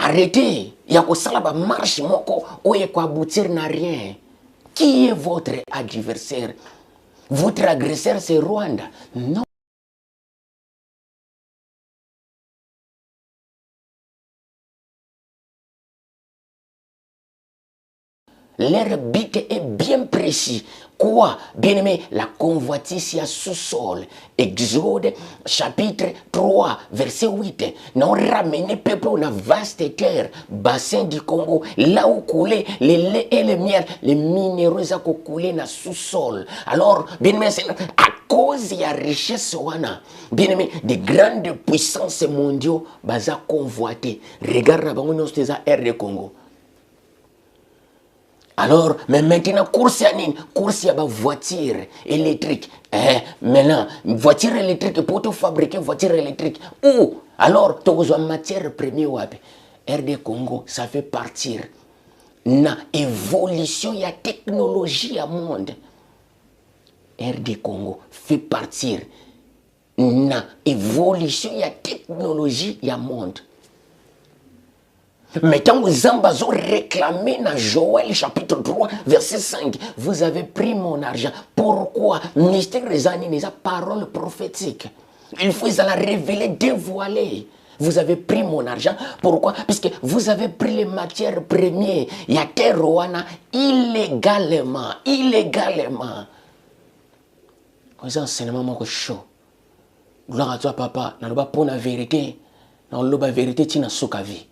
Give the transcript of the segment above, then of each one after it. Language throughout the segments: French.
Arrêtez. Il y a que ça là marche moko oye ko aboutir n'a rien. Qui est votre adversaire? Votre agresseur c'est Rwanda? Non. Leur but est bien précis. Quoi? Bien aimé, la convoitise à sous-sol. Exode chapitre 3, verset 8. Nous ramener peuple dans vaste terre, bassin du Congo, là où coulaient les lait et le miel, les minéraux qui coulaient dans sous-sol. Alors, bien aimé, à cause de la richesse, bien aimé, des grandes puissances mondiales, baza convoité. Regarde, nous sommes à RD Congo. Alors, mais maintenant, course à voiture électrique. Maintenant, voiture électrique, pour te fabriquer voiture électrique. Où? Alors, tu as une matière première. RD Congo, ça fait partir. Na évolution, il y a technologie à monde. RD Congo fait partir. Na évolution, il y a technologie, il y a monde. Mais quand vous avez réclamé dans Joël chapitre 3, verset 5, vous avez pris mon argent. Pourquoi? Mystère des années, les paroles prophétiques. Il faut la révéler, dévoiler. Vous avez pris mon argent. Pourquoi? Puisque vous avez pris les matières premières. Il y a Terouana illégalement. Illégalement. Vous enseignement chaud. Gloire à toi, papa. Dans le bas pour la vérité. Dans le bas vérité, tu n'as pas vie.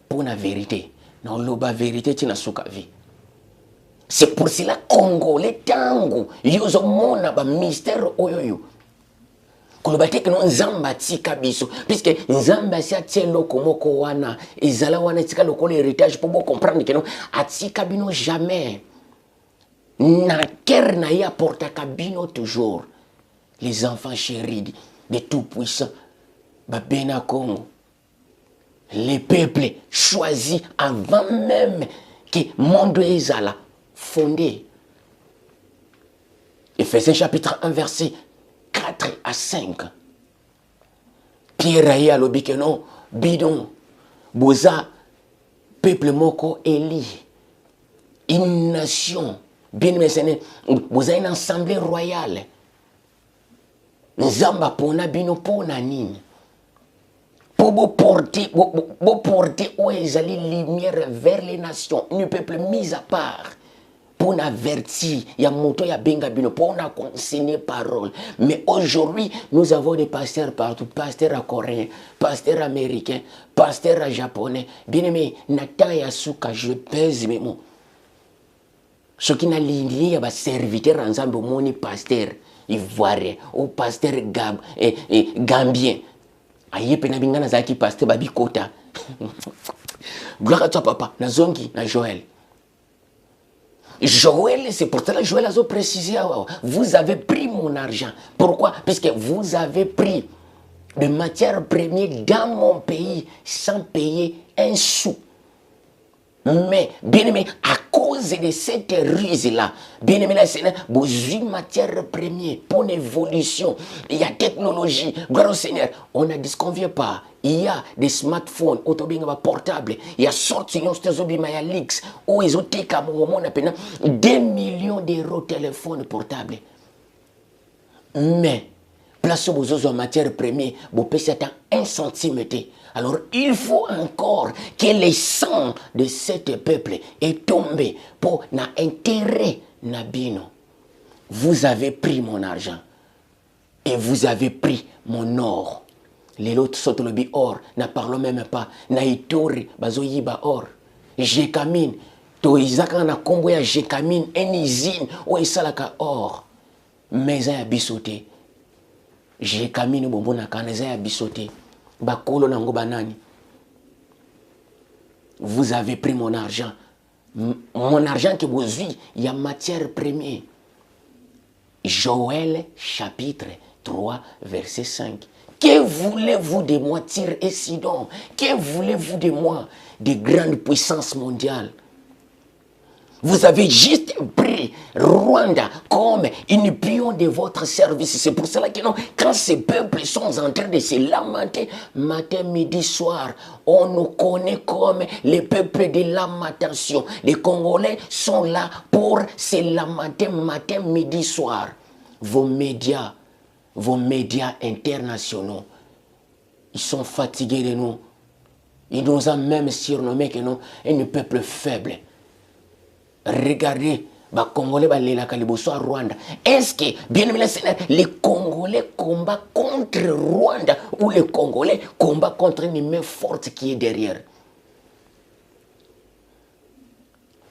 Pour la vérité. Non, la vérité, tu n'as pas vie. C'est pour cela que les Congolais, tango, ils ont un mystère. Kolobate que nous zamba tika biso puisque zamba si atielo komoko wana ezala wana tika lokolo héritage pour bon comprendre que non atika bino jamais na terre na ya porta kabino toujours les enfants chéris de tout puissant babena Congo. Les peuples choisis avant même que le monde Ezala fondé. Ephésiens chapitre 1, verset 4 à 5. Pierre Aïe alobi que non, bidon, boza, peuple moko eli, une nation, bien mentionné, boza une assemblée royale. Nzamba pona bino pona nini. Pour porter où ils allaient lumière vers les nations, un peuple mis à part. Pour avertir, il y a moto, il y a bengabino, pour enseigner parole. Mais aujourd'hui, nous avons des pasteurs partout, pasteurs coréens, pasteurs américains, pasteurs japonais. Bien aimé, Nathan Yasuka, je pèse mes mots. Ce qui n'a lié à serviteur ensemble, mon pasteur ivoirien, ou pasteur gambien. Aïe penabingana zaki pasteur babi kota. Gloire à toi papa, na zongi, na Joël. Joël, c'est pour cela que Joël a précisé, vous avez pris mon argent. Pourquoi? Puisque vous avez pris de matières premières dans mon pays sans payer un sou. Mais, bien aimé, à cause de cette ruse-là, bien aimé, vous avez matière première pour l'évolution. Il y a technologie. Gloire au Seigneur. On ne disconvient pas. Il y a des smartphones, portables. Il y a sorti Lix, où ils ont été 2 millions d'euros téléphone portable. Mais, place aux en matière première, vous pouvez attendre 1 centimètre. Alors, il faut encore que les sang de ce peuple est tombé pour intérêt nabino. Vous avez pris mon argent et vous avez pris mon or. Les autres sont le or, ne parlons même pas. Naïtori, bazoyiba or. Jekamine, to izaka na kombo ya Jekamine, une usine où isalaka or. Mais ça a bisoté. Jekamine bombona kaneza a bisoté. Bakolo nango banani. Vous avez pris mon argent. Mon argent que vous avez, il y a matière première. Joël chapitre 3, verset 5. Que voulez-vous de moi, Tyr et Sidon? Que voulez-vous de moi, des grandes puissances mondiales? Vous avez juste pris Rwanda comme une pion de votre service. C'est pour cela que non, quand ces peuples sont en train de se lamenter matin, midi, soir, on nous connaît comme les peuples de lamentation. Les Congolais sont là pour se lamenter matin, midi, soir. Vos médias internationaux, ils sont fatigués de nous. Ils nous ont même surnommé que nous, un peuple faible. Regardez, les Congolais, à Rwanda. Est-ce que, bien aimé, les Congolais combattent contre Rwanda ou les Congolais combattent contre une main forte qui est derrière?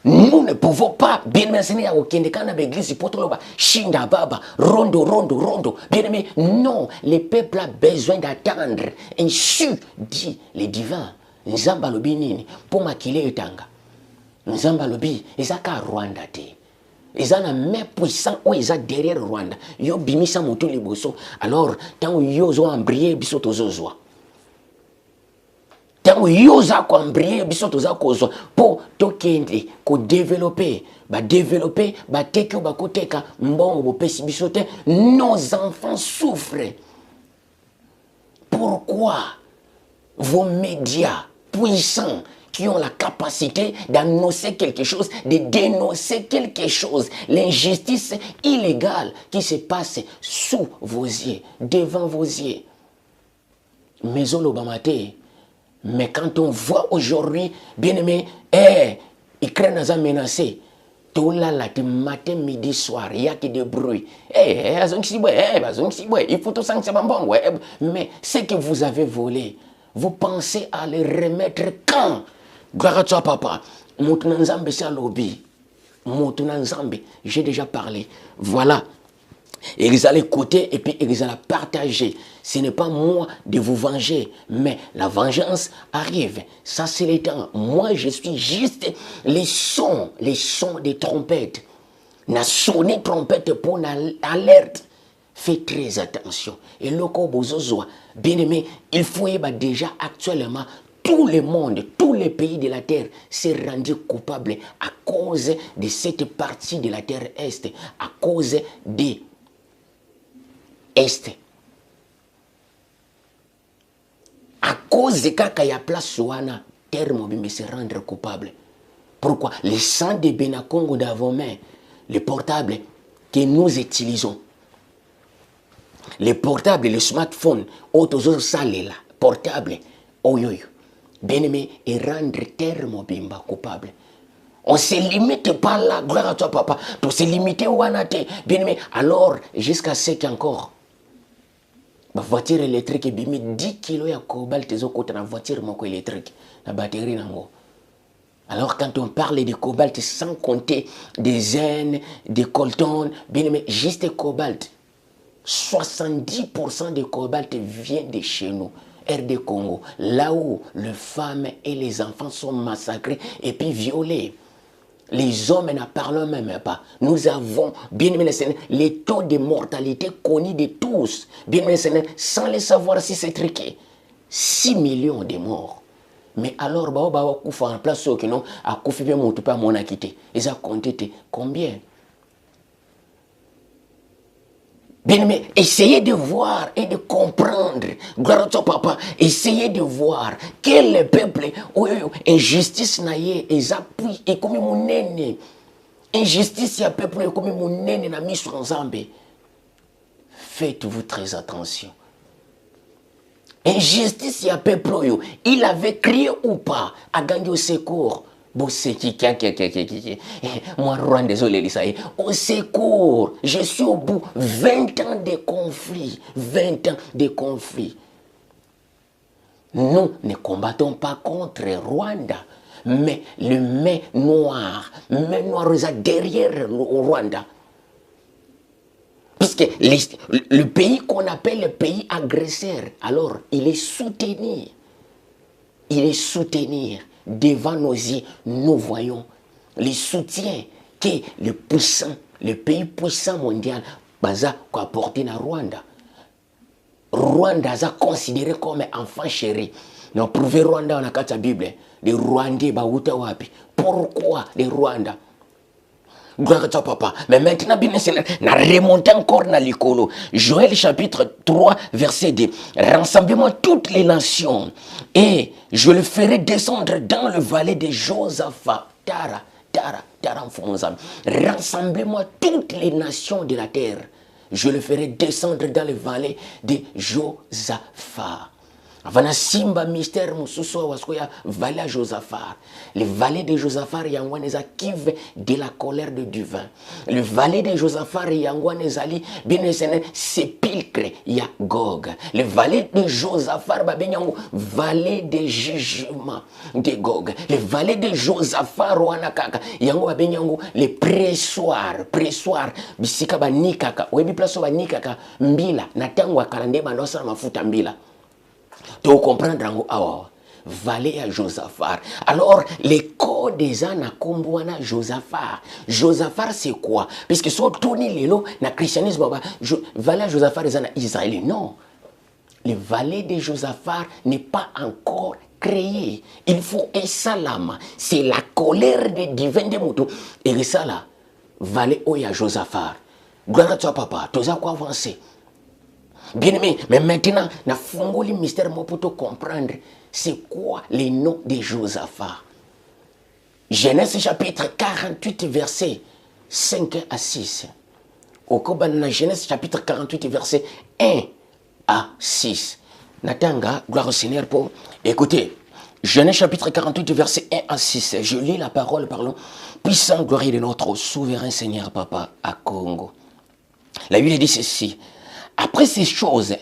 Nous ne pouvons pas, bien aimé, à Okendekana, l'église, Potoloba, Shinda Baba, Rondo. Bien aimé, non, le peuple a besoin d'attendre. Ainsi dit les divins, Nzamba Lobinini, pour maquiller Etanga. Nzamba lobi ezaka Rwanda te. Ezana mais puissant ou eza derrière Rwanda. Yo bimisa moto liboso. Alors tant yo zo embrier biso tozozwa. Tant yo za ko embrier biso toza kozwa po tokende ko développer, ba teki ba koteka mbongo bo pesi biso te. Nos enfants souffrent. Pourquoi vos médias puissants qui ont la capacité d'annoncer quelque chose, de dénoncer quelque chose, l'injustice illégale qui se passe sous vos yeux, devant vos yeux. Mais quand on voit aujourd'hui, bien aimé, Ukraine a menacé, tout là, matin, midi, soir, il y a que des bruits. Il faut tout ça, mais ce que vous avez volé, vous pensez à le remettre quand? Gloire à toi, papa. Moutounanzambe, c'est un lobby. Moutounanzambe, j'ai déjà parlé. Voilà. Et ils allaient écouter et puis ils allaient partager. Ce n'est pas moi de vous venger, mais la vengeance arrive. Ça, c'est le temps. Moi, je suis juste les sons des trompettes. Na sonné trompette pour l'alerte. Faites très attention. Et loco bozozoa, bien aimé, il faut déjà actuellement tout le monde, tous les pays de la terre s'est rendu coupable à cause de cette partie de la terre est, à cause des est. À cause de Kakaya place Ouana, terre mobile se rendre coupable. Pourquoi? Les sang de Benakongo d'avant main, les portables que nous utilisons, les portables, les smartphones, autres salles, portables, oyoyo. Bien aimé, et rendre terre mobimba coupable. On ne se limite pas là, gloire à toi, papa. On se limite au anate. Bien aimé, alors, jusqu'à ce qu'encore, ma voiture électrique est 10 kg de cobalt, dans la voiture électrique, la batterie nango. Alors, quand on parle de cobalt, sans compter des zen, des coltan, bien aimé, juste cobalt. 70% de cobalt vient de chez nous. RD Congo, là où les femmes et les enfants sont massacrés et puis violés. Les hommes n'en parlent même pas. Nous avons, bien aimé les taux de mortalité connus de tous. Bien aimé sans les savoir si c'est triqué. 6 millions de morts. Mais alors, en place que non, à Koufi bien mon pas mon acquitté. Ils ont compté combien? Bien aimé, essayez de voir et de comprendre. Gloire à toi, papa. Essayez de voir quel peuple, injustice naïe, et appuie, et comme mon nene. Injustice, il y a peuple, comme mon nene, n'a mis sur Nzambe. Faites-vous très attention. Injustice, il y a peuple, il avait crié ou pas à gagner au secours. Moi, Rwanda, désolé, au secours, je suis au bout. 20 ans de conflit. 20 ans de conflit. Nous ne combattons pas contre Rwanda, mais le main noir derrière le Rwanda. Puisque le pays qu'on appelle le pays agresseur, alors il est soutenu. Il est soutenu. Devant nos yeux, nous voyons les soutiens que le pays puissant mondial a apporté à Rwanda. Rwanda est considéré comme enfant chéri. Nous avons prouvé Rwanda dans la Bible. Les Rwandais, pourquoi les Rwandais? Gloire à toi, papa. Mais maintenant, bien, na remonté encore dans l'écolo. Joël chapitre 3, verset 2. Rassemblez-moi toutes les nations et je le ferai descendre dans le vallée de Josaphat. Rassemblez-moi toutes les nations de la terre. Je le ferai descendre dans le vallée de Josaphat. Avana simba mystère mususu waskoya vallée à Josaphat. Le vallée de Josaphat yangwaneza kive de la colère de du vin. Le vallée de Josaphat yangwanezali bien sépulcre ya Gog. Le vallée de Josaphat babenyango vallée de jugement de Gog. Le vallée de Josaphat roanakaka yango babenyango le pressoir bisika banikaka webi place banikaka mbila na tango akalande banosa mafuta mbila. Tu comprendre awa vallée à Josaphat. Alors les codes des ana kombwana Josaphat. Josaphat c'est quoi? Puisque soit tourné lelo na christianisme vallée à Josaphat des ana Israël. Non. Le vallée de Josaphat n'est pas encore créé. Il faut un salam. C'est la colère des divins de Moutou. Et ça là, vallée à Josaphat. Gloire à toi papa. Tu as quoi avancer? Bien aimé, mais maintenant, na fungoli mystère pour te comprendre c'est quoi les noms de Josaphat. Genèse chapitre 48 verset 5 à 6. Au Koban Genèse chapitre 48 verset 1 à 6. Natanga, gloire au Seigneur pour écoutez. Genèse chapitre 48 verset 1 à 6. Je lis la parole, parlons. Puissant gloire de notre souverain Seigneur Papa à Congo. La Bible dit ceci. Après ces choses,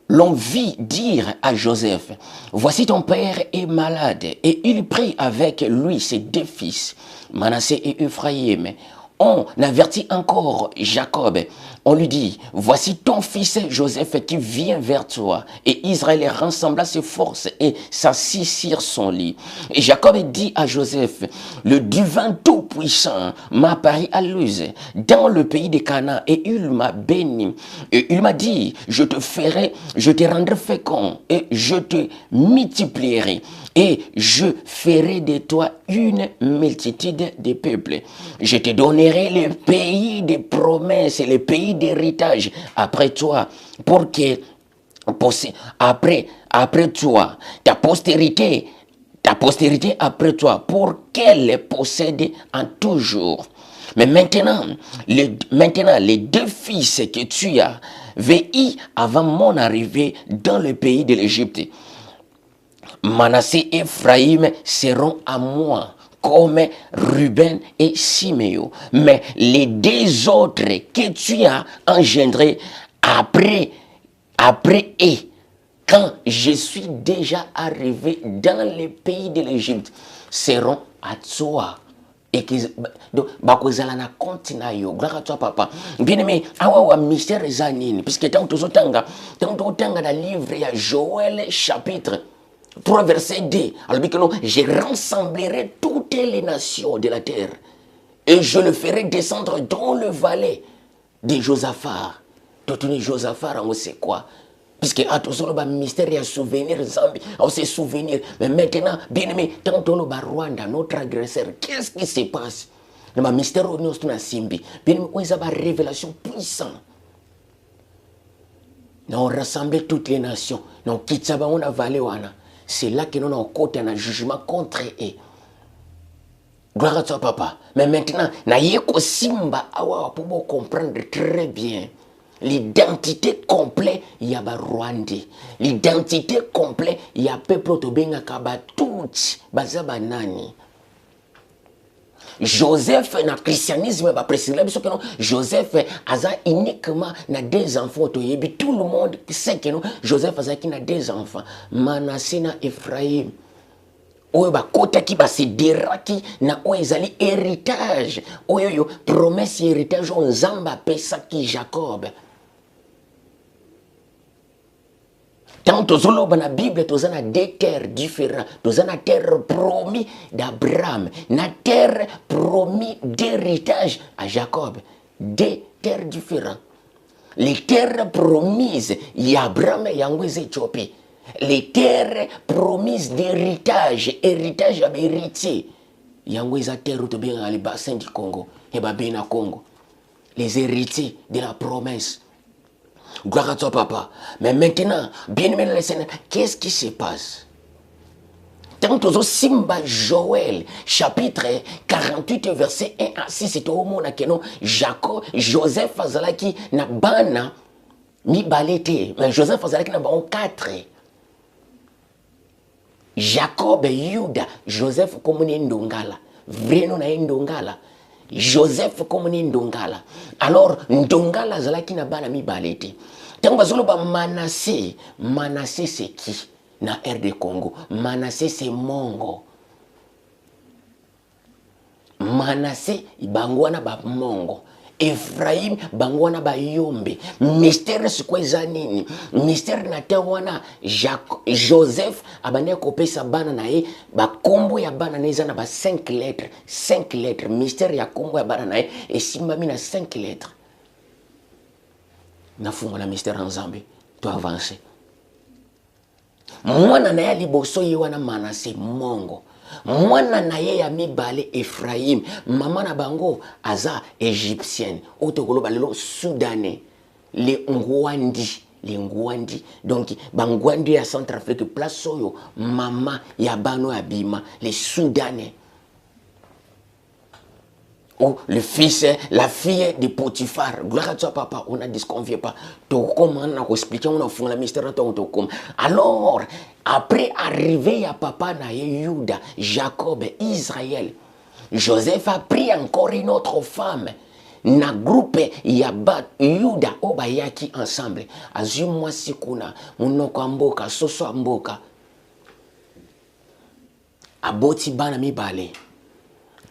l'on vit dire à Joseph, voici ton père est malade. Et il prit avec lui ses deux fils, Manassé et Ephraïm. On avertit encore Jacob. On lui dit, voici ton fils Joseph qui vient vers toi. Et Israël rassembla ses forces et s'assit sur son lit. Et Jacob dit à Joseph, le divin tout-puissant m'a apparu à Luz dans le pays de Canaan et il m'a béni. Et il m'a dit, je te rendrai fécond et je te multiplierai. Et je ferai de toi une multitude de peuples. Je te donnerai le pays des promesses, le pays d'héritage après toi, pour que après toi, ta postérité après toi, pour qu'elle possède en toujours. Mais maintenant, les deux fils que tu as veillés avant mon arrivée dans le pays de l'Égypte, Manassé et Ephraïm seront à moi, comme Ruben et Siméon. Mais les deux autres que tu as engendrés après et quand je suis déjà arrivé dans le pays de l'Égypte, seront à toi. Et que bakozala na continent yo gloire à toi papa bien aimé awa mystère zanini puisque tant tozotanga dans livre ya Joël chapitre 3 verset 2. Alors que non, je rassemblerai toutes les nations de la terre et je le ferai descendre dans le vallée de Josaphat. Totuni Josaphat, on sait quoi? Puisque à tout le mystère et souvenir, on sait souvenir. Mais maintenant, bien aimé, tant que le Rwanda, notre agresseur, qu'est-ce qui se passe? Le mystère on est simbi. Bien aimé, on a une révélation puissante. Nous on rassemble toutes les nations. Nous quittons on a vallée wana. C'est là que nous avons côté un jugement contre eux. Gloire à toi, papa. Mais maintenant, nous simba awa pour comprendre très bien l'identité complète il y a Rwandais. L'identité complète il y a peuple autobenga kaba tout bazaba nani. Joseph na christianisme va préciser parce que non Joseph a uniquement na deux enfants tout le monde sait que non Joseph a qui na deux enfants Manassé na Ephraïm oyo ba kota ki ba se deraki na oyo ezali héritage oyo yo promesse héritage on Nzamba pesa ki Jacob. Tant dans la Bible, tu as deux terres différentes. Tu as la terre promise d'Abraham, la terre promise d'héritage à Jacob. Deux terres différentes. Les terres promises, il y a Abraham et Éthiopie. Les terres promises d'héritage, héritage à héritier. Il y a une terre qui est dans le bassin du Congo. et babena Congo. Les héritiers de la promesse. Gloire à toi, papa. Mais maintenant, bien aimé le Seigneur, qu'est-ce qui se passe? Tant que Simba Joël, chapitre 48, verset 1 à 6, c'est au monde que Jacob, Joseph Azalaki na bana mi balete, mais Joseph Azalaki na ban 4. Jacob et Yuda, Joseph comme ndongala, vreno na ndongala. Joseph comme ndongala. Alors ndongala Azalaki na bana mi balete. Tant que ba Manassé, Manassé c'est qui? Na RD Congo. Manassé c'est Mongo. Manassé bangwana ba Mongo. Ephraim bangwana ba Yombe. Mystère c'est quoi nini? Mystère na tewana Joseph abane kopesa bana na ye ba kombo ya bana na na ba 5 lettres. 5 lettres. Mystère ya kombo ya bana na ye esimbami na 5 lettres. Na fungo na mystère ensemble. Tu avancer. Mwana na ye liboso ye wana Manassé Mongo. Mwana na ye ya mibale Ephraim. Mama na bango aza égyptienne. Otokoloba lelo soudanais. Les Ngwandi. Les Ngwandi. Donc bangwandi ya Centrafrique place oyo mama ya bano ya bima. Les soudanais. Oh, le fils, la fille de Potiphar. Gloire à toi, papa. On a disconvient pas. On a expliqué, on a fait le mystère. Alors, après arriver à papa, na Yuda, Jacob, Israël, Joseph a pris encore une autre femme. Na groupe Yabat, Yuda, Obayaki ensemble. Azumwa Sikuna, Munoko Mboka, Soso Mboka. Aboti Banami Bale.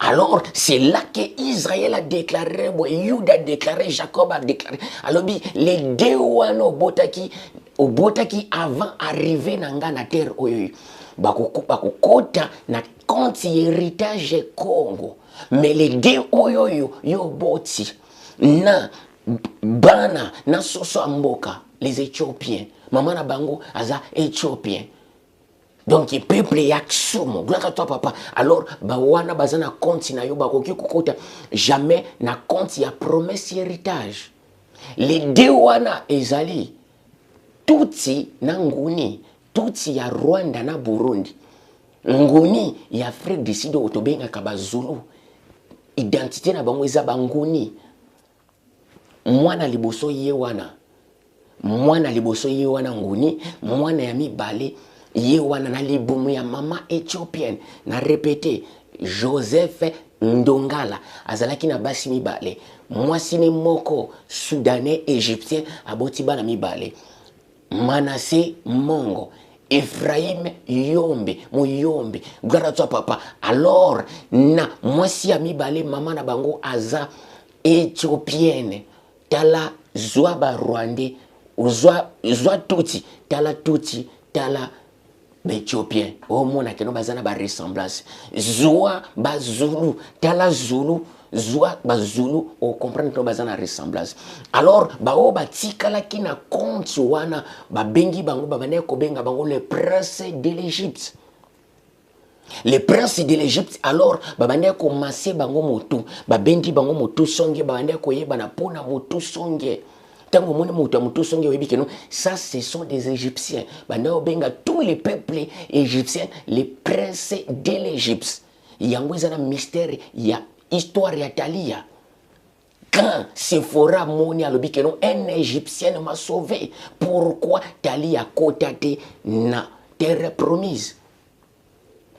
Alors, c'est là que Israël a déclaré, Juda a déclaré, Jacob a déclaré. Alors, les deux au Botaki avant d'arriver dans la terre, bakukota na compte héritage Congo. Mais les deux yo boti na bana na soso mboka, les Éthiopiens. Maman na bango aza Éthiopien. Donc, le peuple est axumo. Gloire à toi, papa. Alors, bawana bazana compte na yo bakoki kokota jamais na compte ya promesse héritage. Les deux wana ezali tuti na nguni, tuti ya Rwanda na Burundi. Nguni ya Afrique du Sud otobenga kabazulu. Identité na bango eza banguni. Mwana liboso ye wana. Mwana liboso ye wana nguni, mwana ya mibale ye wana na libumu ya mama éthiopienne. Na répété, Joseph Ndongala azalaki na basi mibale. Mwasi ni moko soudanais égyptien aboti bana mibale. Manassé Mongo, Ephraim Yombe, Muyombe. Gloire à toi, papa. Alors, na mwasi ya mibale mama na bango aza éthiopienne. Tala zwa ba Rwandais, zwa tuti, tala Éthiopien. Oh mon akeno bazana ba ressemblance. Zwa ba Zulu, tala Zulu, zwa ba Zulu, on comprend que bazana ressemblance. Alors ba o ba tikala ki na compte wana ba bengi bango ba bane ko benga bango le prince de l'Égypte. Les princes de l'Égypte, alors, babande ko masse bango motu, babendi bango motu songe, babande ko yeba na pona motu songe. Tango moni motu songe webi que non, ça ce sont des Égyptiens. Banda obenga tous les peuples égyptiens, les princes de l'Égypte. Yango ezana mystère, ya histoire ya Talia. Quand Sephora moni alobi que non, un Égyptien m'a sauvé. Pourquoi Talia kotate na terre promise?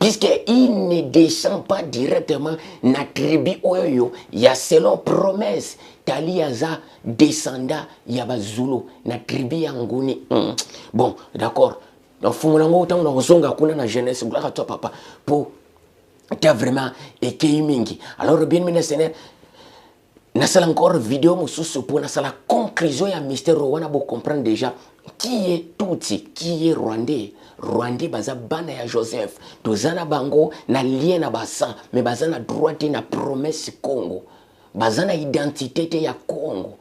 Puisqu'il ne descend pas directement na tribu oyo, ya selon promesse, Taliaza descenda yaba Zulu na tribu ya nguni. Bon, d'accord. Donc, Fumunango, tant on zonga kuna na jeunesse, gloire à toi, papa, pour t'as vraiment écueilli mingi. Alors, bien, mes seigneurs, n'a encore vidéo moussousou pour la conclusion ya mystère wana pour comprendre déjà qui est Tutsi, qui est Rwandais. Rwandais baza bana ya Joseph. Tozana bango na lien na basan, mais bazana droite na promesse Congo. Bazana identité te ya Congo.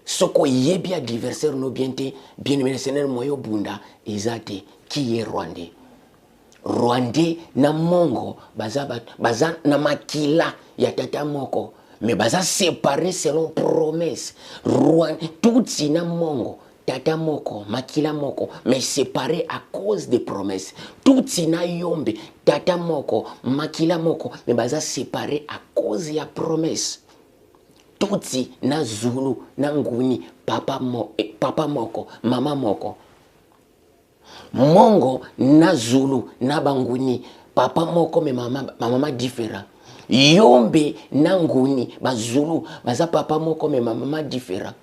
Soko yebi adversaire no biente, bien mercenaire moyo bunda ezate qui est Rwandais. Rwandais na mongo baza na makila ya tata moko. mais baza séparé selon promesse. Tout sina mongo. Tata moko, makila moko, mais séparé à cause des promesses. Tout sina yombe, tata moko, makila moko, mais baza séparé à cause de la promesse. Tout si na zulu, na nguni, papa moko, mama moko. Mongo na zulu, na banguni, papa moko, mais mama différent. Yombe na nguni, ba zulu, baza papa moko, mais mama différent.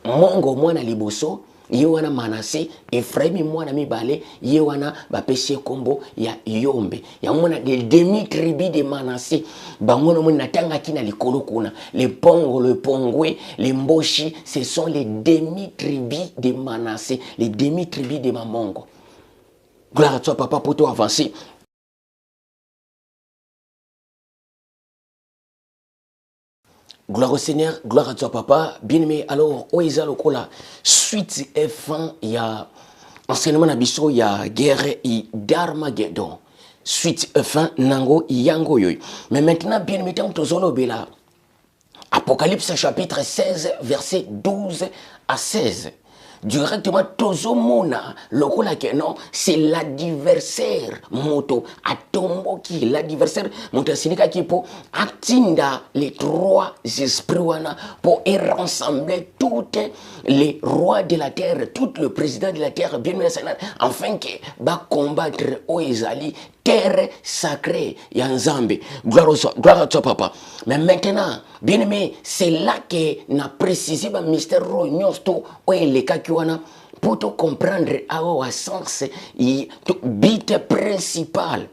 Mongo mwana liboso ye wana Manase, Efraimi mwana mibale ye wana bapesi kombo ya Yombe. Ya mwana de demi tribu de Manase bangono mwana tanga kina likolo kuna. Le pongo, le pongwe, les mboshi, ce sont les demi tribus de Manase, les demi tribus de Mamongo. Gloire à toi papa pour toi avancer. Gloire au Seigneur, gloire à toi papa. Bien-aimé, alors, Oeza Lokola, suite et fin, il y a enseignement nabiso, il y a guerre et d'Armageddon. Suite et fin, nango yango yoy. Mais maintenant, bien-aimé, tant que zolo bela. Apocalypse chapitre 16, verset 12 à 16. Directement, tozomona, lokola ke non, c'est l'adversaire moto, atombo qui, l'adversaire moto, sinika qui pour atinda les trois esprits wana, pour rassembler toutes les rois de la terre, tout le président de la terre, bien aimé Seigneur, afin que va combattre Oezali, terre sacrée, Yanzambe. Gloire à toi, papa. Mais maintenant, bien aimé, c'est là que n'a précisé le mystère Rognosto, où il est pour te comprendre à au sens, il but principal.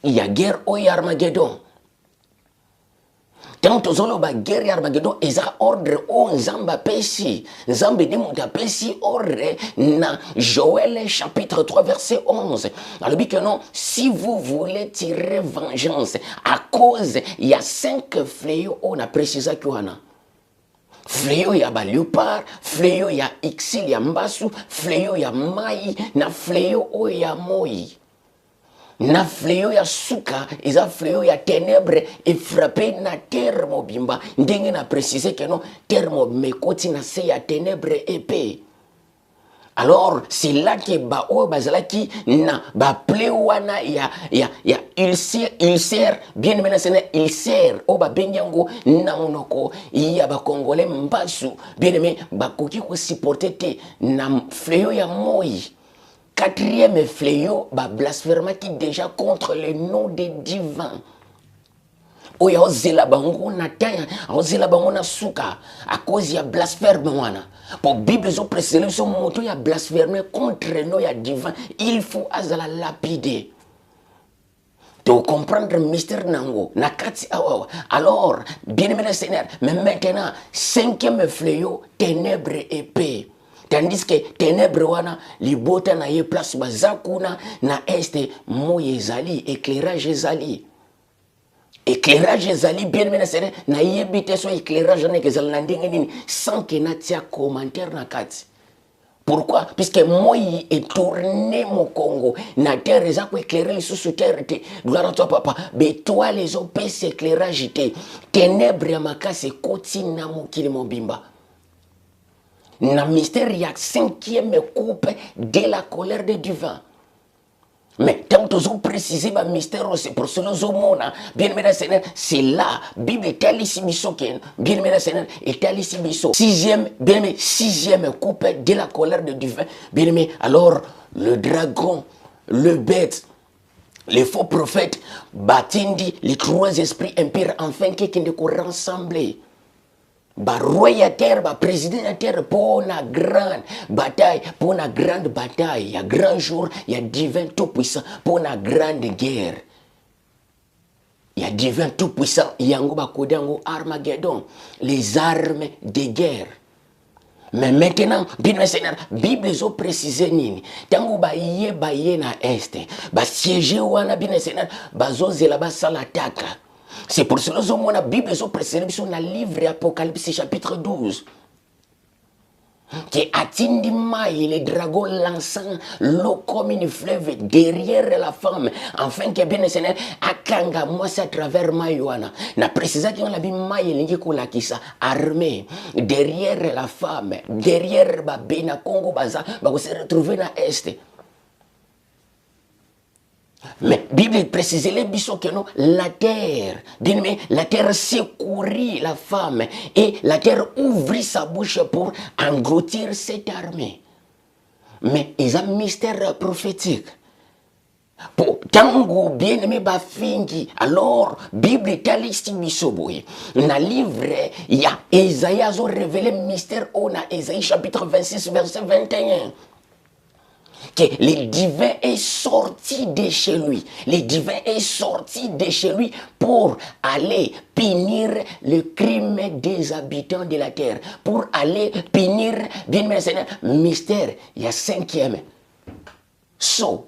Il y a guerre au Armageddon. Tant que zolo ba guerre Armageddon, ils ont ordre au Zamba Pessi. Zamba de Monta Pessi ordre na Joël chapitre 3 verset 11. Alors dit que non, si vous voulez tirer vengeance à cause, il y a 5 fléaux, on a précisé qu'il y en a. Fléau ya ba léopard, fléau ya ixil ya mbasu, fléau ya mai, na fléau o ya moi. Na fléau ya suka, isa fléau ya ténèbres et frappé na terre mobimba. Ndenge na précisé que non, terre mekoti na se ya ténèbres épais. Alors, c'est là que ba o bazala ki na ba plewana ya ulcère bien menacé ulcère o ba benyango na monoko ya ba congolais mbasu bien aimé ba koki ko supporter te na fléau ya moi. Quatrième fléau ba blasphème qui déjà contre le nom des divins. Oya ozela bango na tanya, ozela bango na suka à cause ya blasphème wana. Pour Bible zo précédé son moto ya blasphème contre nous ya divin, il faut azala lapider. Tu comprendre le mystère nango na kati awa. Alors, bien aimé Seigneur, mais maintenant, cinquième fléau, ténèbres épais. Tandis que ténèbres wana libota na ye place bazakuna na este moyezali éclairage ezali. Éclairage ezali bien aimé Seigneur na yebite so éclairage na kezali na ndenge nini sans que na tia commentaire na kati. Pourquoi? Puisque moi est tourné mon Congo na terre eza ko éclairer sous terre te. Gloire à toi papa. Mais toi les opé éclairage te. Ténèbres ya makasi koti na mokili mobimba. Na mystère ya 5e coupe de la colère des divins. Mais tant que vous précisez le mystère, c'est pour cela que bien aimé Seigneur, c'est là, Bible est allée ici, bien aimé Seigneur, est allée ici, bien aimé, 6e coupe de la colère de divin. Bien aimé, alors le dragon, le bête, les faux prophètes, Batindi, les trois esprits impires, enfin, qui ne courent rassembler. Ba roi ya terre, ba président ya terre pour la grande bataille, pour la grande bataille, il y a grand jour, il y a divin tout puissant pour la grande guerre. Il y a divin tout puissant, il y a un Armageddon, les armes de guerre. Mais maintenant, bien Seigneur, Bible zo précisé nini. Tango ba ye na este, ba siéger wana bien Seigneur, ba zo zela ba salataka. C'est pour cela que la Bible est précédée sur le livre Apocalypse chapitre 12. qui atteint maille, les dragons lançant l'eau comme une fleuve derrière la femme, afin que bien Seigneur akanga moi c'est à travers maïwana. Na précisé que on a vu maille lingi kula kisa armée derrière la femme, derrière babé na Congo baza, va se retrouver na est. Mais la Bible précise les bisous que non, la terre, bien mais la terre secourit la femme et la terre ouvrit sa bouche pour engloutir cette armée. Mais il y a un mystère prophétique. Pour tango bien aimé bafingi, alors Bible est allée boy. Dans le livre, il y a Isaïe a révélé le mystère on a Isaïe chapitre 26 verset 21. Que le divin est sorti de chez lui. Le divin est sorti de chez lui pour aller punir le crime des habitants de la terre. Pour aller punir, bien maintenant, mystère, il y a 5e. So,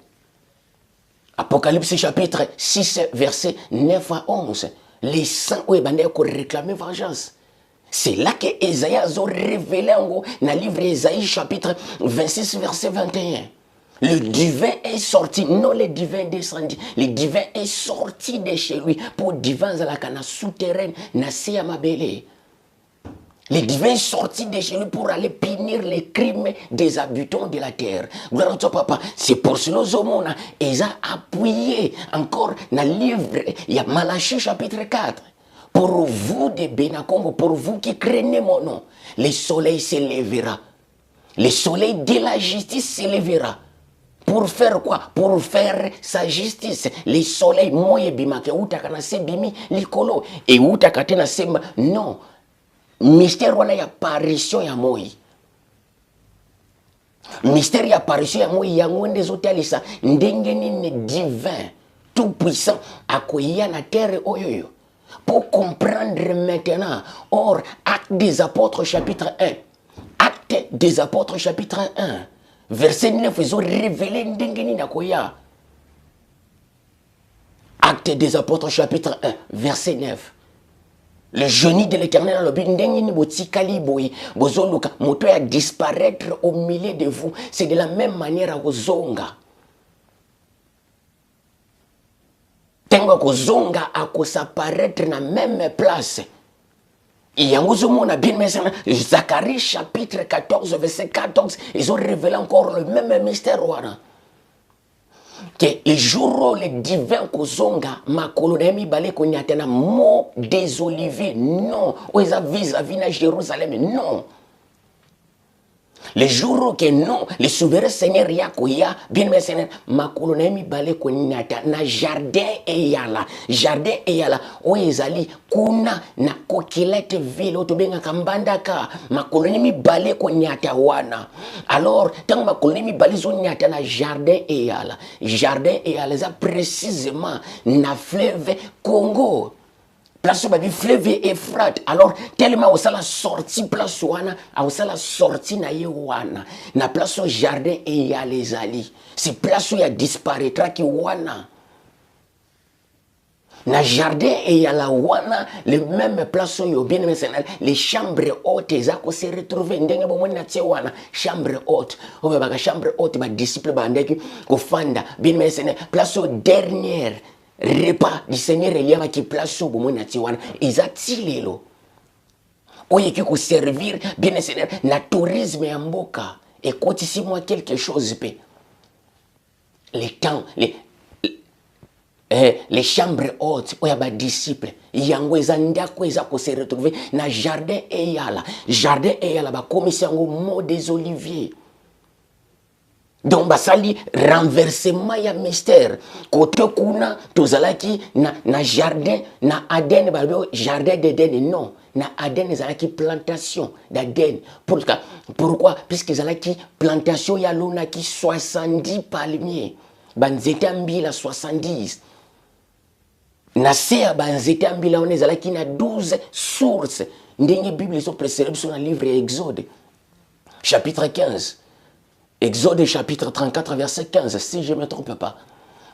Apocalypse chapitre 6, verset 9 à 11. Les saints ont réclamé vengeance. C'est là que Isaïe a révélé en gros, dans le livre Isaïe chapitre 26, verset 21. Le divin est sorti, non le divin descendu. Le divin est sorti de chez lui pour divin à la cana souterraine, nasser à ma belle. Le divin est sorti de chez lui pour aller punir les crimes des habitants de la terre. Gloire à toi, papa. C'est pour cela que ils ont appuyé encore dans le livre, il y a Malachie chapitre 4. Pour vous de Benakongo, pour vous qui craignez mon nom, le soleil s'élèvera. Le soleil de la justice s'élèvera. Pour faire quoi? Pour faire sa justice. Les soleils, moi, bimake, utakana se bimi, likolo. Et utakatena se, non. Mystère, on a apparition ya moi. Mystère ya apparition ya moi, ya mwende zotalisa. Ndengeni divin, tout puissant, akoya na terre oyoyo. Pour comprendre maintenant, or, Acte des Apôtres, chapitre 1. Acte des Apôtres, chapitre 1. Verset 9, ils ont révélé Ndengeni Nakoya. Acte des Apôtres, chapitre 1, verset 9. Le génie de l'Éternel, le Ndengeni Botikali Boy, Bozoluka, Moto a disparaître au milieu de vous. C'est de la même manière à Ozonga. Tengo Kozonga a s'apparaître dans la même place. Et il y a un bien maintenant, Zacharie chapitre 14, verset 14, ils ont révélé encore le même mystère. Que le jour où le divin Kozonga, ma colonne balé qu'on y a un mot des oliviers, non. Ou ils ont vis-à-vis de Jérusalem, non. Le jour que non, le souverain Seigneur Yakoya, bien mes Seigneur, ma colonne balé qu'on y a na jardin et yala, où ils allaient, kuna na kokilete ville, otobenga kambandaka, ma colonne balé qu'on y a wana. Alors, tant ma colonne balé zone y a na jardin et yala, ça précisément na fleuve Congo. Place où il fleuve Euphrate. Alors, tellement où ça la sortie place ouana, où ça la sortie na yewana. Na place où jardin et y a les ali. C'est place où il y a disparaîtra qui ouana. Na jardin et y a la ouana, le même place où il y a bien les chambres hautes, ils ont se retrouvé ndenge bo mona tsewana, chambre haute. Ou ba chambre haute ba disciple ba ndeki ko fanda bien maintenant place où dernière repas du Seigneur il y a qui place au bon natiwana ils attirent lo oye qui ko servir bien Seigneur na tourisme ya mboka et ici moi quelque chose pe les temps les chambres hautes oya ba disciples yango ezanda ko eza ko se retrouver na jardin et yala ba commission mot des oliviers. Donc, basali renversement ya mystère. Kote kuna tozalaki na jardin, na Aden, jardin d'Eden, non. Na Aden, zalaki plantation d'Aden. Pourquoi? Puisque zalaki plantation ya lona ki 70 palmiers. Banzete ambila 70. Na sea banzete ambila on zalaki na 12 sources. Ndenge Bible so précédé sur le livre Exode. Chapitre 15. Exode chapitre 34, verset 15, si je ne me trompe pas.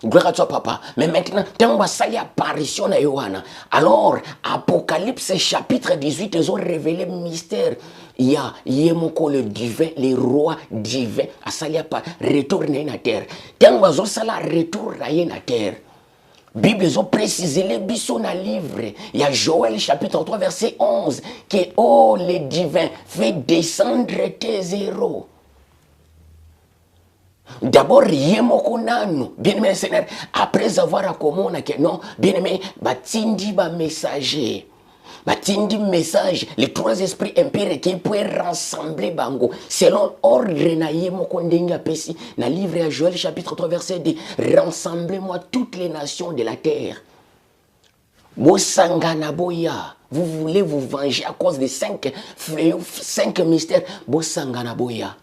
Gloire à toi, papa. Mais maintenant, tant que ça y apparition à Yohana, alors, Apocalypse chapitre 18, ils ont révélé le mystère. Il y a le divin, les rois divins, à ça y a pas retourné à la terre. Tant que ça retourne à la terre. Bible, ils ont précisé les bisous dans le livre. Il y a Joël chapitre 3, verset 11, qui est, oh, les divins, fais descendre tes héros. D'abord, bien-aimé Seigneur, après avoir accommodé que non, bien-aimé, batindi ba messager. Batindi message, les trois esprits impériaux qui peuvent rassembler bango selon ordre na yemoko ndenga pesi na livre à Joël chapitre 3 verset 2, rassemblez-moi toutes les nations de la terre. Bosangana boya, vous voulez vous venger à cause des 5 fléaux, 5 mystères, Bosangana boya.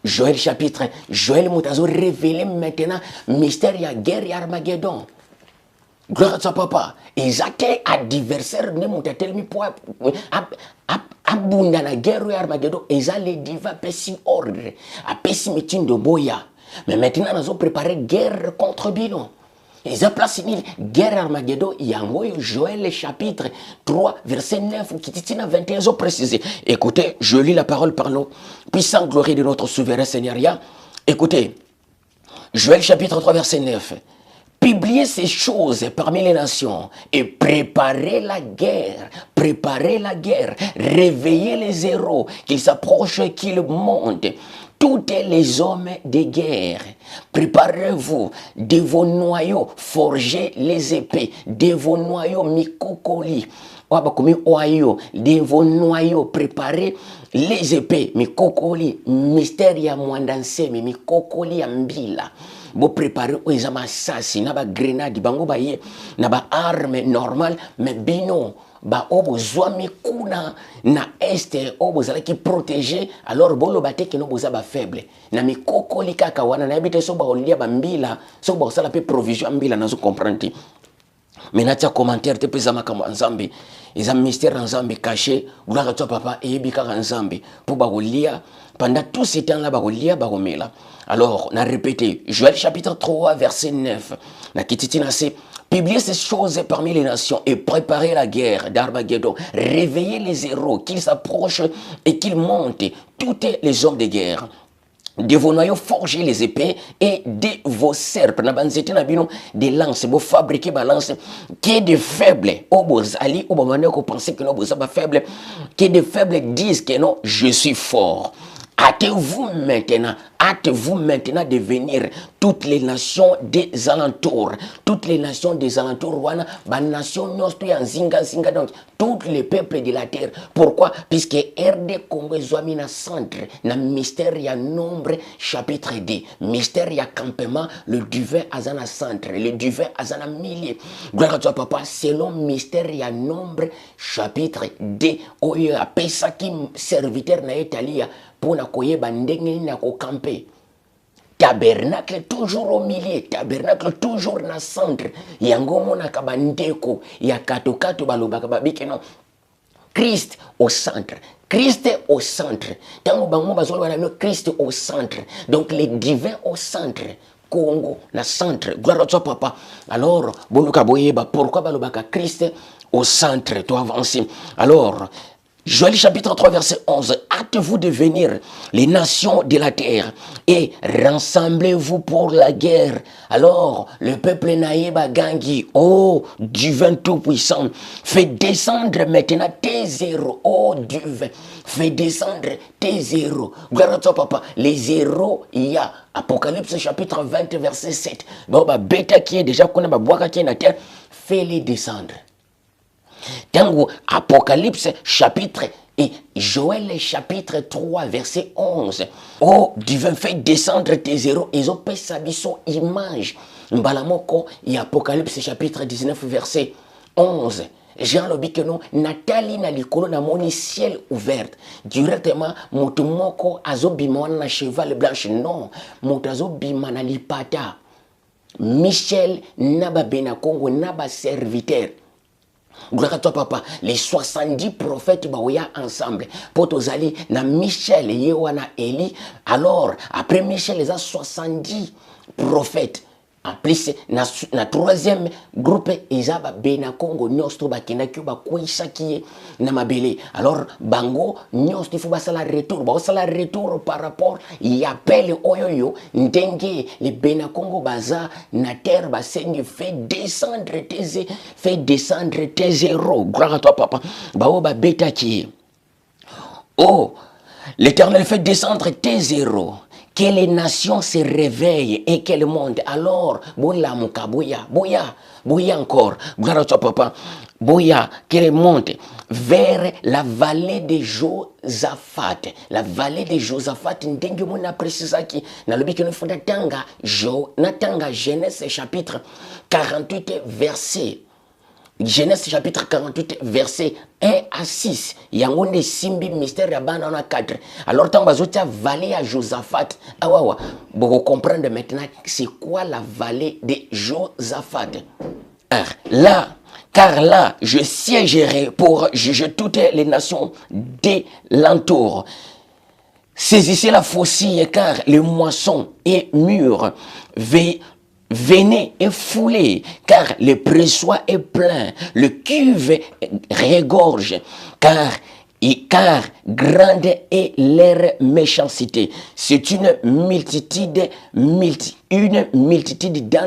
Joël chapitre, Joël Moutazo révélé maintenant mystère ya guerre ya Armageddon. Gloire à toi, papa. Ils étaient adversaires ne moutatel mi po abunda na guerre ya Armageddon. Ils allaient diva pesi ordre, a pesi meeting de boya. Mais maintenant ils ont préparé guerre contre Bilon. Ils ont placé une guerre Armageddon. Il y a Joël chapitre 3 verset 9 qui dit 21, ils ont précisé. Écoutez, je lis la parole par nous. Puissant gloire de notre souverain Seigneur. Écoutez, Joël chapitre 3 verset 9. Publiez ces choses parmi les nations et préparez la guerre, réveillez les héros, qu'ils s'approchent, qu'ils montent. Tous les hommes de guerre, préparez-vous de vos noyaux, forgez les épées, de vos noyaux mikokoli. De vos noyaux, préparez les épées, mikokoli, mystère ya mwandanseme, mikokoli ambila. Bo préparer aux amassassi, na ba grenade, bango ba ye, na ba arme normale, mais bino. Ba obo zwami kuna na este obo zala ki protéger alors bolo bate ki no boza ba faible na mikoko likaka wana na bite so ba olia ba mbila so ba sala pe provision mbila nazo comprendre menatia commentaire te pesa makambo nzambe eza mystère nzambe caché gloire à toi papa et bika nzambe pour ba olia pendant tout ce temps là ba olia ba omela. Alors on a répété Joël chapitre 3 verset 9 na kititina c'est publiez ces choses parmi les nations et préparez la guerre d'Armageddon. Réveillez les héros, qu'ils s'approchent et qu'ils montent, tous les hommes de guerre. De vos noyaux, forgez les épées et de vos serpes. Des lances, vous fabriquez des lances qui est de faibles. Ali, au moment où vous pensez que non, vous êtes faible, qui est de faibles disent que non, je suis fort. Hâtez-vous maintenant de venir toutes les nations des alentours. Toutes les nations des alentours, donc tous les peuples de la terre. Pourquoi? Puisque RD Congo est na centre, na mystère ya nombre chapitre 2. Mystère ya campement, le divin azana centre, le divin azana millier. Gloire à toi papa, selon mystère ya nombre chapitre 2. Oyo apesa ki serviteur na Italia. Pour na koyeba ndenge na ko camper. Tabernacle toujours au milieu, tabernacle toujours na centre. Yango mona kabandeko ya katokato balobaka babike non. Christ au centre. Christ au centre. Tango bango bazolo na Christ au centre. Donc les divins au centre. Congo na centre. Gloire à toi papa. Alors, boluka boyeba pourquoi balobaka Christ au centre. Toi avancer. Alors, Joël chapitre 3 verset 11. Hâtez-vous de venir les nations de la terre et rassemblez-vous pour la guerre. Alors le peuple naïba gangi, oh divin tout-puissant, fais descendre maintenant tes héros, oh divin, fais descendre tes héros. Gloire à toi papa, les héros, il y a Apocalypse chapitre 20 verset 7. Bon bah bêta qui est déjà qu'on a boire qui est na terre, fais-les descendre. Tango Apocalypse chapitre et Joël chapitre 3 verset 11. Oh divin, fais descendre tes héros. Ils ont fait sa image. Mbalamoko et Apocalypse chapitre 19 verset 11. Jean lobi que non Nathalie na likolo na moni ciel ouvert directement moto moko azobima na cheval blanche non moto azobima na lipata Michel naba Benakongo naba serviteur. Gloire à toi papa, les 70 prophètes baoya ensemble. Potozali na Michel yewana Eli. Alors après Michel les a 70 prophètes. En plus, na troisième groupe, ezaba bena Congo nyonso bakendaki bakweyisaki na mabele. Alors bango nyonso il faut basala retour, basala retour par rapport ya appel oyoyo ndenge les bena Congo baza na terre basengi fait descendre tes zéros. Gloire à toi papa. Bao ba betaki. Oh, l'Éternel fait descendre tes zéros. Que les nations se réveillent et qu'elles montent. Alors, boya muka, boya encore. Gloire à toi, papa. Boya, qu'elles montent vers la vallée de Josaphat. La vallée de Josaphat, ndenge mona précisaki. Na lobi que nous faisons tanga Genèse chapitre 48 verset. Genèse chapitre 48 verset 1 à 6. Yango ne simbi mystère ya bana na 4. Alors tant bazotia vallée à Josaphat. Ah ouais. Vous comprendre maintenant c'est quoi la vallée de Josaphat. Car là, je siégerai pour juger toutes les nations de l'entour. Saisissez la faucille car le moisson est mûr. Venez et foulez, car le pressoir est plein, le cuve regorge, car grande est leur méchanceté. C'est une multitude dans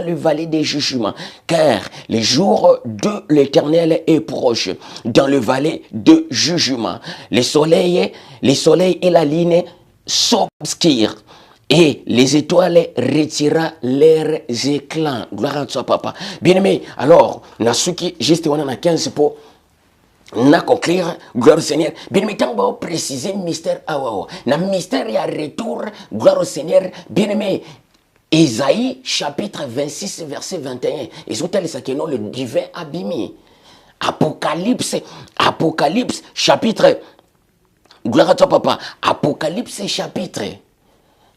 le vallée des jugements, car le jour de l'Éternel est proche, dans le vallée de jugement. Le soleil et la ligne s'obscurent. Et les étoiles retirent leurs éclats. Gloire à toi, papa. Bien aimé, alors, Nasuki, juste on a 15 pour na conclure, gloire au Seigneur. Bien aimé, tant que préciser mystère awawa. Na mystère y a retour, gloire au Seigneur. Bien aimé, Ésaïe, chapitre 26, verset 21. Et surtout, le divin abîmé. Apocalypse, chapitre, gloire à toi, papa. Apocalypse, chapitre.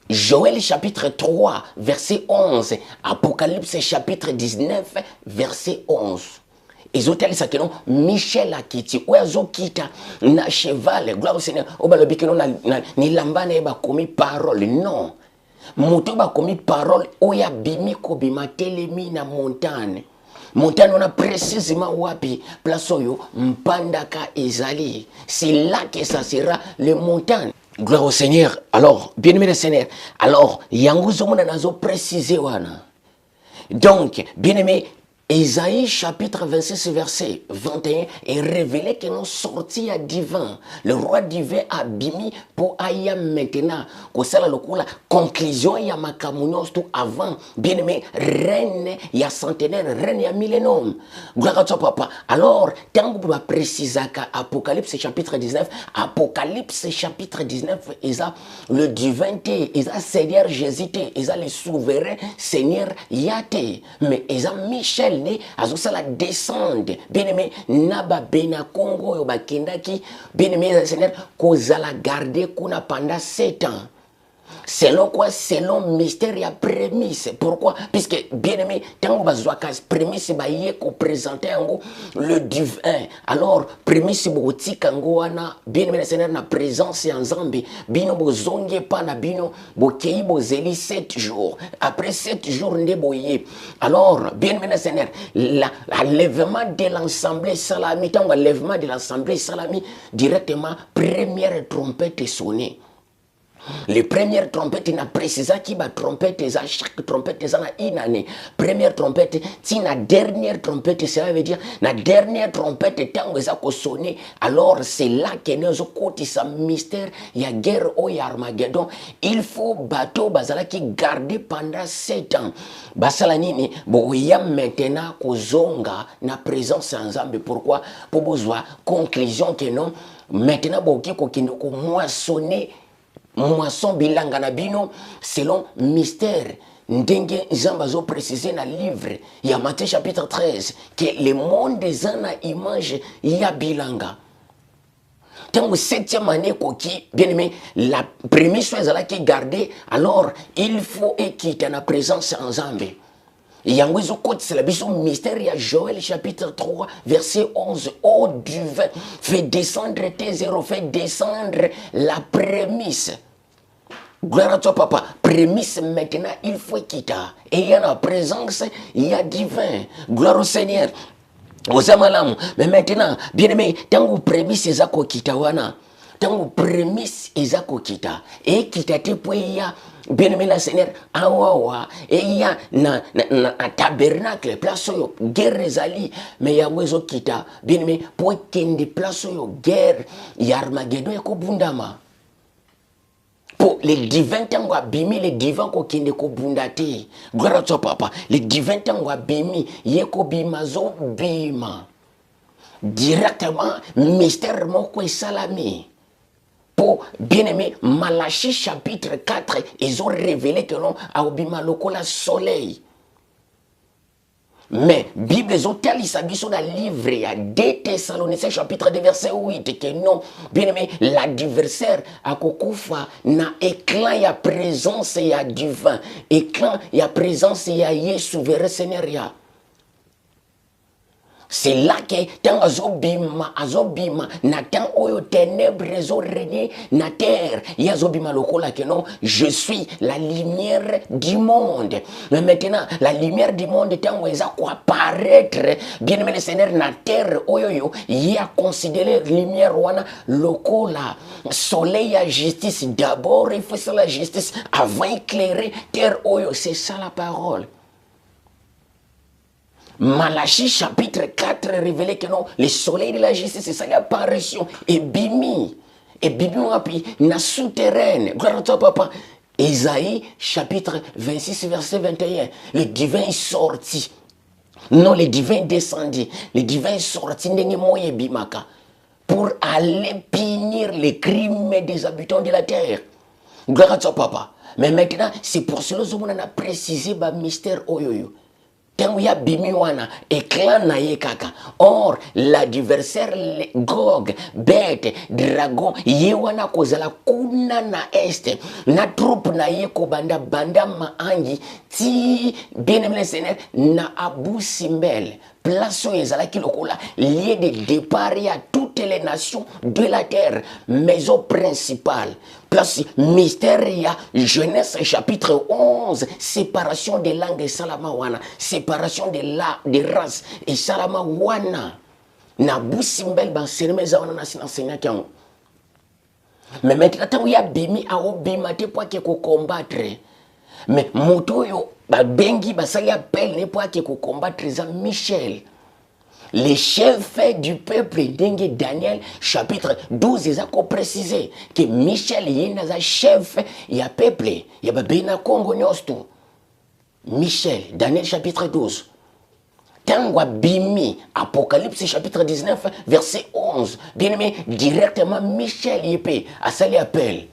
Joël chapitre 3, verset 11. Apocalypse chapitre 19, verset 11. Ezotel sakeno Michel akiti oyazo kita na cheval gloire au Seigneur obalobi keno na ni lambana eba komi parole non moto ba komi parole oya bimi ko bima telemi na montagne on a précisément wapi place oyo mpandaka ezali c'est là que ça sera le montagne. Gloire au Seigneur. Alors, bien-aimé le Seigneur. Alors, yango zomona nazo préciser wana. Donc, bien-aimé, Ésaïe chapitre 26 verset 21 est révélé que nous sortis à divin. Le roi divin a bimi pour aya maintenant. Kosala lokula conclusion ya makamunos tout avant. Bien-aimé, reine ya centenaire, reine ya millénaire. Gloire à toi papa. Alors, tant que préciser Apocalypse chapitre 19, Apocalypse chapitre 19, Esa le divinité, Esa Seigneur Jésus, Esa le souverain Seigneur Yate. Mais Esa Michel azosala descendre bien-aimé naba bena Congo yo bakendaki bien-aimé Seigneur kozala garder kuna pendant 7 ans. Selon quoi? Selon mystère ya prémisse. Pourquoi? Puisque bien-aimé tango bazwaka prémisse ba yeko présenter yango le divin. Alors prémisse botika ngo wana bien-aimé Seigneur na présence ya Nzambe bino bozonge pa na bino bokei bozeli 7 jours. Après 7 jours nde boye. Alors bien-aimé Seigneur l'enlèvement de l'assemblée salami tango l'enlèvement de l'assemblée salami directement première trompette est sonnée. Les premières trompettes, il a précisé qui va trompette, chaque trompette, il a une année. Première trompette, si la dernière trompette, cela veut dire, la dernière trompette, tant que ça a sonné, alors c'est là que nous avons ce mystère, il y a guerre au Armageddon. Il faut bateau, bazala qui garder pendant 7 ans. Basalanini, bon, il y a maintenant kozonga, na présence ensemble. Pourquoi? Pour besoin, conclusion que non, maintenant, bon, qui ko moissonner. Moisson bilanga na bino selon mystère ndenge Zambazo précisé dans le livre il y a Matthieu chapitre 13 que le monde des ana image ya bilanga tant que 7e année qui bien aimé la première chose là qui garder alors il faut équitter la présence ensemble. Yango côté c'est la vision mystère ya Joël chapitre 3 verset 11 au du vin fait descendre tes zéros fait descendre la prémisse. Gloire à toi, papa. Prémisse maintenant, il faut quitter. Et il y a la présence, il y a divin. Gloire au Seigneur. Mais maintenant, bien aimé, tant que prémisse est à wana. Tant que prémisse est à kokita. Et kita te poya. Bien aimé, la Seigneur, awawa. Et il y a na tabernacle, place yo, guerre zali. Mais il y a wezo kita. Bien aimé, pour qu'il y ait place yo, guerre. Il y a Armageddon et Kobundama. Pour les divins temps abimi les divins ko kinde ko bundati. Gloire à toi, papa. Les divins temps abimi yeko bima zo bima. Directement mystère moko salami. Pour bien-aimé, Malachie chapitre 4, ils ont révélé que non a obima loko la soleil. Mais Bible ezotiali sabiso na livre ya 2 Thessaloniciens chapitre 2 verset 8 que non, bien aimé, l'adversaire akokufa na éclat ya présence ya divin, éclat ya présence ya Yesu vers Seigneur ya. C'est là que tant azobima na tant oyo ténèbres zo régner na terre ya azobima lokola que non, je suis la lumière du monde. Mais maintenant la lumière du monde tant eza ko apparaître bien aimé le Seigneur na terre oyo yo ya considérer lumière wana lokola soleil ya justice. D'abord il faut faire la justice avant éclairer terre oyo, c'est ça la parole. Malachie chapitre 4 révélé que non, le soleil de la justice, c'est ça l'apparition. Et bimi wapi, na souterraine. Gloire à toi, papa. Ésaïe chapitre 26 verset 21. Le divin est sorti. Non, le divin est descendu. Le divin est sorti pour aller punir les crimes des habitants de la terre. Gloire à toi, papa. Mais maintenant, c'est pour cela que on a précisé le mystère oyoyo. Tant ya bimi wana éclat na ye kaka. Or l'adversaire Gog, bête, dragon ye wana kozala kuna na este. Na troupe na ye ko banda ma angi ti bien aimé le Seigneur na Abu Simbel. Place ezala ki lokola lieu de départ à toutes les nations de la terre, maison principale. Place mystère ya Genèse chapitre 11, séparation des langues et salama wana, séparation des races et salama wana. Na busimbel ban sermeza wana na sinasenya kyango. Mais maintenant il y a bimi a obimate pour que combattre. Mais moto yo ba bengi basali appel ne pour que combattre Michel. Les chefs du peuple dengue Daniel chapitre 12 ils ont précisé que Michel est un chef il y a peuple il y a bena Congo nyosto. Michel Daniel chapitre 12. Tangwa bimi Apocalypse chapitre 19 verset 11. Bien aimé directement Michel yépé a sali appel.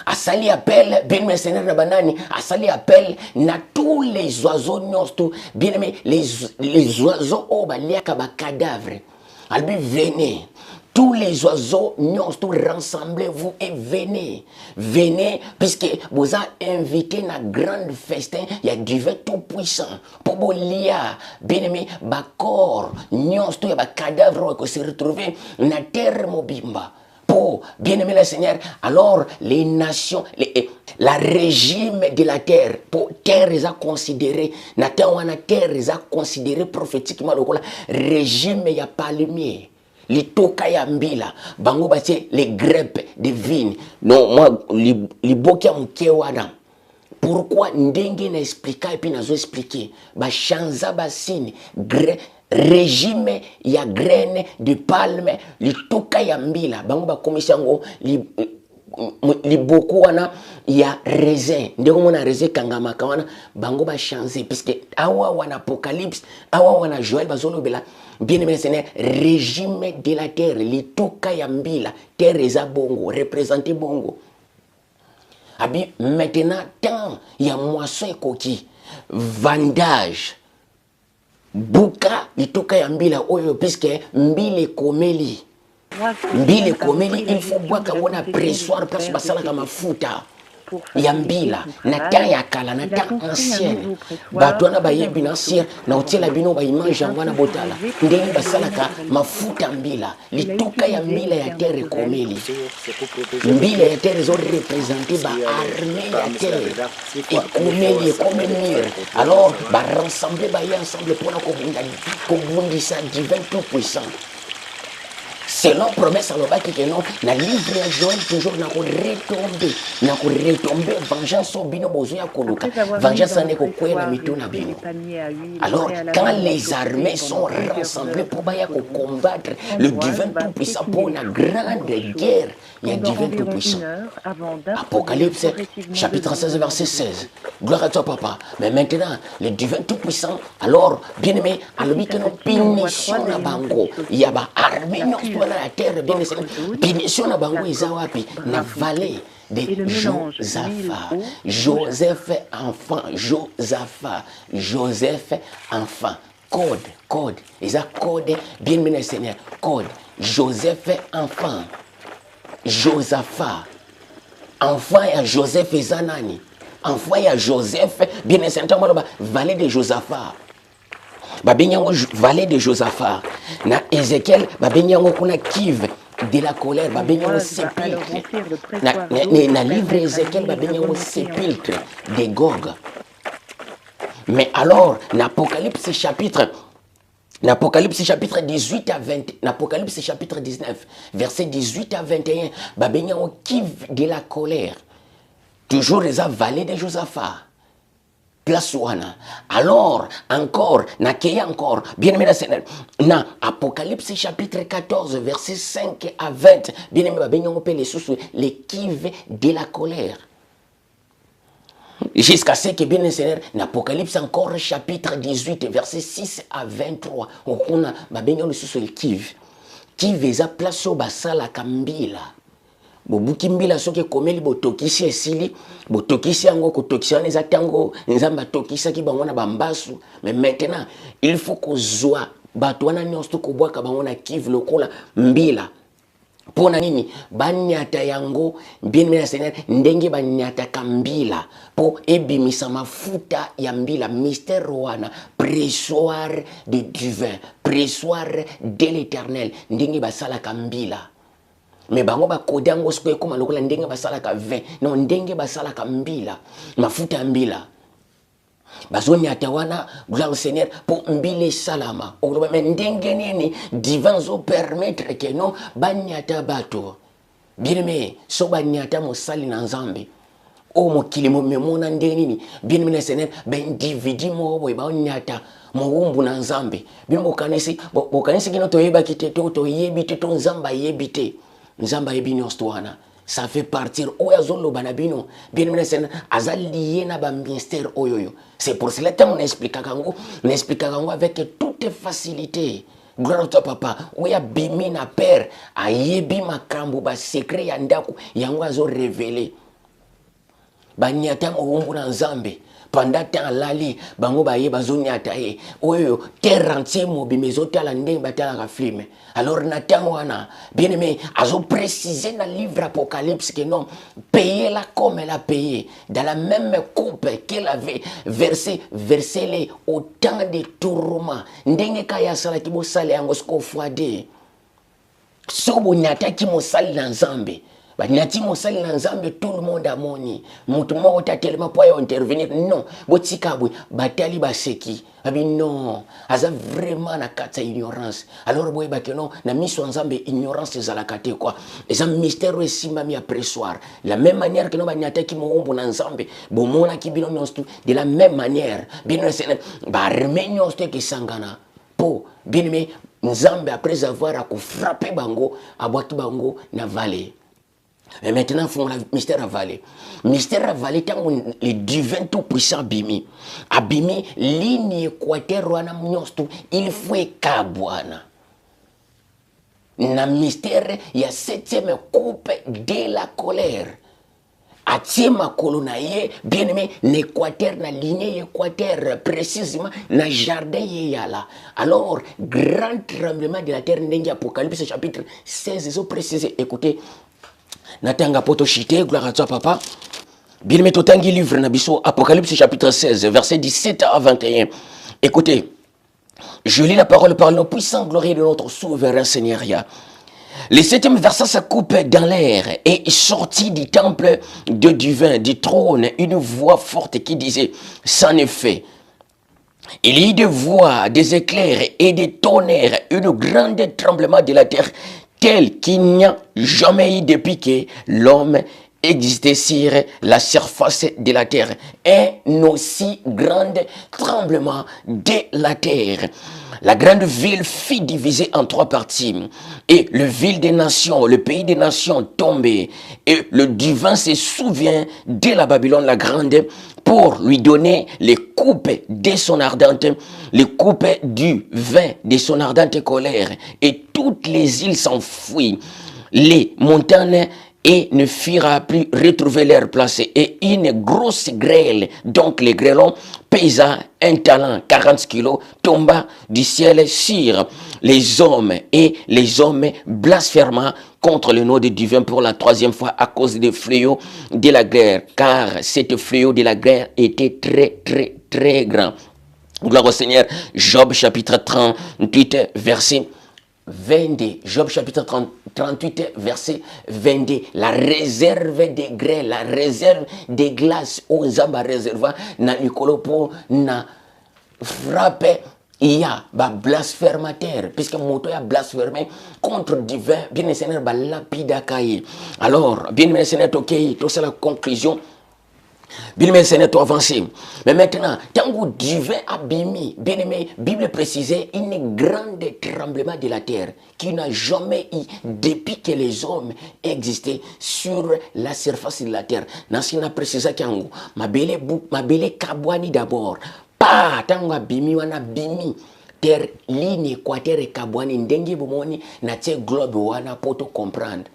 Asali appel, bien aimé Seigneur Rabanani, Asali appel, na tous les oiseaux nyonsto, bien aimé, les oiseaux au baliaka ba cadavre. Albi venez, tous les oiseaux nyonsto, rassemblez-vous et venez. Venez, puisque vous avez invité na grande festin, il y a divin tout puissant. Pour vous lia, bien aimé, ba corps, nyonsto, il y a ba cadavre qui se retrouver na terre mobimba. Bien aimé le Seigneur, alors les nations, la régime de la terre, pour terre les a considéré, na terre les a considéré prophétiquement le régime y a pas lumière. Les toka ya mbila, bango bati les grèpes de vignes. Non, moi, les bokia mkewana. Pourquoi ndenge na expliquer et puis nazo expliquer, ba chanza ba signe, régime ya graine de palme li toka ya mbila bango ba komisango li beaucoup wana ya raisin ndeko mona raisin kangama kawana bango ba changer puisque awa wana apocalypse awa wana Joël bazolo bela bien aimé Seigneur régime de la terre li toka ya mbila terre eza bongo représenter bongo abi maintenant tant ya moisson ekoki vendage buka litoka ya mbila oyo puisque mbile komeli il faut boire qu'on a pressoir place basala kama mafuta Yambila, nata yakala, nata ancienne. Batwana bayebi na sir, na otela bino ba image ngwana botala. Ndenge basalaka mafuta mbila, lituka ya mbila ya terre komeli. Mbila ya terre zo représenter ba armée ya terre. Et komeli et komenir. Alors, ba rassembler ba y ensemble pour ko bundisa divin tout puissant. Selon promesse à l'obaki que non, na livre à Joël toujours na retomber vengeance au bino bozo ya koluka. Vengeance n'est qu'au coin na mito na bino. Alors, quand les armées sont rassemblées pour combattre le divin tout-puissant pour la grande guerre, il y a divin tout-puissant. Apocalypse, chapitre 16, verset 16. Gloire à toi, papa. Mais maintenant, le divin tout-puissant, alors, bien aimé, à l'objet que nous punition na bango, il y a ba armée, non, la terre, bien aimé, punition na bango, izawapi, na vallée de Josaphat. Joseph enfant, Joseph enfant. Code. Et ça code, bien aimé Seigneur, code. Joseph enfant. Josaphat. Enfant ya Joseph et Zanani. Enfant ya Joseph, bien aimé Seigneur, vallée de Josaphat. Babenyango vallée de Josaphat. Na Ézéchiel, babenyango kuna kive de la colère, babenyango sépulcre. Na livre Ézéchiel, babenyango sépulcre de Gog. Mais alors, l'Apocalypse chapitre 18 à 20, l'Apocalypse chapitre 19, verset 18 à 21, babenyango kive de la colère. Toujours les vallée de Josaphat. Place wana. Alors, encore, bien aimé la Seigneur, na Apocalypse chapitre 14, verset 5 à 20, bien aimé, les kives de la colère. Jusqu'à ce que bien aimé Seigneur, na Apocalypse encore chapitre 18, verset 6 à 23, on a les kives. Kive eza place au basala kambila. Bobuki mbila soki komeli botokisi esili botokisi yango kotokisa neza tango nzamba tokisa ki bango na bambasu. Mais maintenant il faut que zwa bato wana nyonso ko bwaka bango na kive lokola mbila pona nini banyata yango bien mena Seigneur ndenge banyata kambila po ebimisa mafuta ya mbila mystère wana pressoir de divin pressoir de l'Éternel ndenge basala kambila. Mais bango ba kodango siko koma lokola ndenge basalaka vin non ndenge basalaka mbila mafuta mbila bazoni atawana gloire au Seigneur pour mbile salama oloba mais ndenge nini divin zo permettre que non banyata bato bien aimé so banyata mosali na nzambe o mokili mo memona ndenge nini bien aimé Seigneur ben individu mo boy ba nyata mowumbu na nzambe bien bokanisi kino to yeba kite to yebite to nzamba yebite Nzamba ebino stwana ça fait partir oyazolo banabino bien aimé Seigneur azalié na ba mystère oyoyo. C'est pour cela que on explique kango avec toute facilité. Gloire à toi papa. Oya bimi na père ayebi makambo ba secret ya ndako yango azo révéler. Banyata owumbu na nzambe. Pendant temps lali bango baye bazonyata ye oyo terre entière mobimezo tala ndenge batala ka film. Alors Nathan wana bien aimé azo préciser dans le livre Apocalypse que non payer-la comme elle a payé dans la même coupe qu'elle avait versé les autant de tourments ndenge kaya sala ki bo sala yango sko fwade so bo nyata ki mo sala na nzambe. Banyati mosali na nzambe tout le monde a moni mutu moko ta tellement pour intervenir non botika bwe batali baseki abi non aza vraiment na kata ignorance. Alors boy ba que non na miso nzambe ignorance ezalaka te quoi eza mystère esimba mi après soir la même manière que non banyata ki moombo na nzambe bomona ki bino nyonso de la même manière bino c'est ba remenyo sto ki sangana po bien mais nzambe après avoir à frapper bango abwaki bango na vallée. Mais maintenant, il faut le mystère avalé. Mystère avalé, tant le divin tout-puissant Bimi. Abimi, ligne équateur, il faut kabouana. Na mystère, il y a septième coupe de la colère. Atie makolo na ye, bien aimé, l'équateur, na ligne équateur, précisément, na jardin ye yala. Alors, grand tremblement de la terre, n'engi Apocalypse chapitre 16, ils ont précisé, écoutez, Natanga poto chité, gloire à toi papa. Bien aimé, Totangi livre Nabiso, Apocalypse chapitre 16, verset 17 à 21. Écoutez, je lis la parole par le puissant glorieux de notre souverain Seigneur Yah. Le septième verset se coupe dans l'air et sortit du temple de divin, du trône, une voix forte qui disait, c'en est fait. Il y eut des voix, des éclairs et des tonnerres, une grande tremblement de la terre, tel qu'il n'y a jamais eu depuis que l'homme existait sur la surface de la terre. Un aussi grand tremblement de la terre. La grande ville fut divisée en trois parties. Et le ville des nations, le pays des nations tombait. Et le divin se souvient de la Babylone la grande pour lui donner les coupes de son ardente, les coupes du vin de son ardente colère. Et toutes les îles s'enfuient. Les montagnes et ne firent plus retrouver leur place. Et une grosse grêle, donc les grêlons, pesa un talent, 40 kilos, tomba du ciel sur les hommes. Et les hommes blasphéma contre le nom de divin pour la troisième fois à cause des fléaux de la guerre. Car cette fléau de la guerre était très grand. Gloire au Seigneur. Job chapitre 38, verset 22. Job chapitre 38, verset 22. La réserve des grêles, la réserve des glaces aux âmes réserva na Nicolopo na frappe. Il y a un blasphémateur, puisque mon a blasphémé contre divin, bien le Seigneur va lapida kaye. Alors, bien le Seigneur, ok, tout c'est la conclusion. Bien aimé, Seigneur, tu avancé. Mais maintenant, tant que divin abîmé, bien aimé, Bible précisait, une grande tremblement de la terre qui n'a jamais eu depuis que les hommes existaient sur la surface de la terre. Nansina précisé qu'en ma belle kabwani d'abord. Pas tant que abîmé, on a abîmé. Terre, ligne équateur et kabwani, ndengi bomoni, na tse globe wana poto comprendre.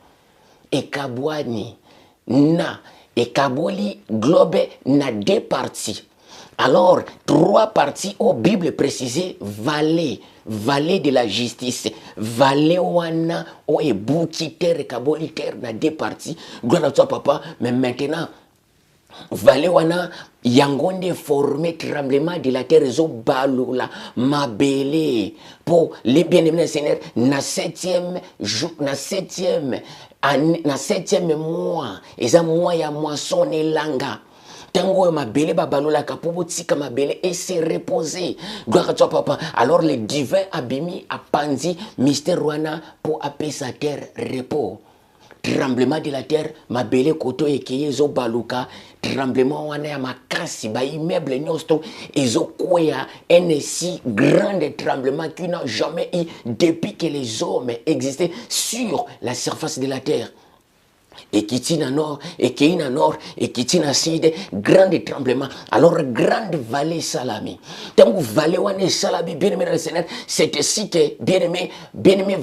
Et kabwani, na. Et Kaboli globe n'a deux parties. Alors, trois parties aux Bible précisées, vallée, vallée de la justice, vallée wana, o ebuki terre, Kaboli terre n'a deux parties. Gloire à toi, papa. Mais maintenant, vallée wana, yangonde formé tremblement de la terre, zo balula, mabele. Pour les bien-aimés Seigneur, na septième jour, na septième mois, eza mois ya moisson elanga. Tango mabele babalola kapobo tika mabele et se reposer. Gloire à toi papa. Alors le divin abimi a pandi mystère wana pour appeler sa terre repos. Tremblement de la terre, mabele koto ekeye zo baluka, tremblement wana ya makasi, ba immeuble nyosto, ezo kwea, un si grand tremblement qui n'a jamais eu depuis que les hommes existaient sur la surface de la terre. Et qui tient à nord, et qui est à nord, et qui tient à sud, grand tremblement. Alors, grande vallée Salami. Tant que vallée wana Salami, bien aimé dans le Seigneur, c'est ainsi que, bien aimé,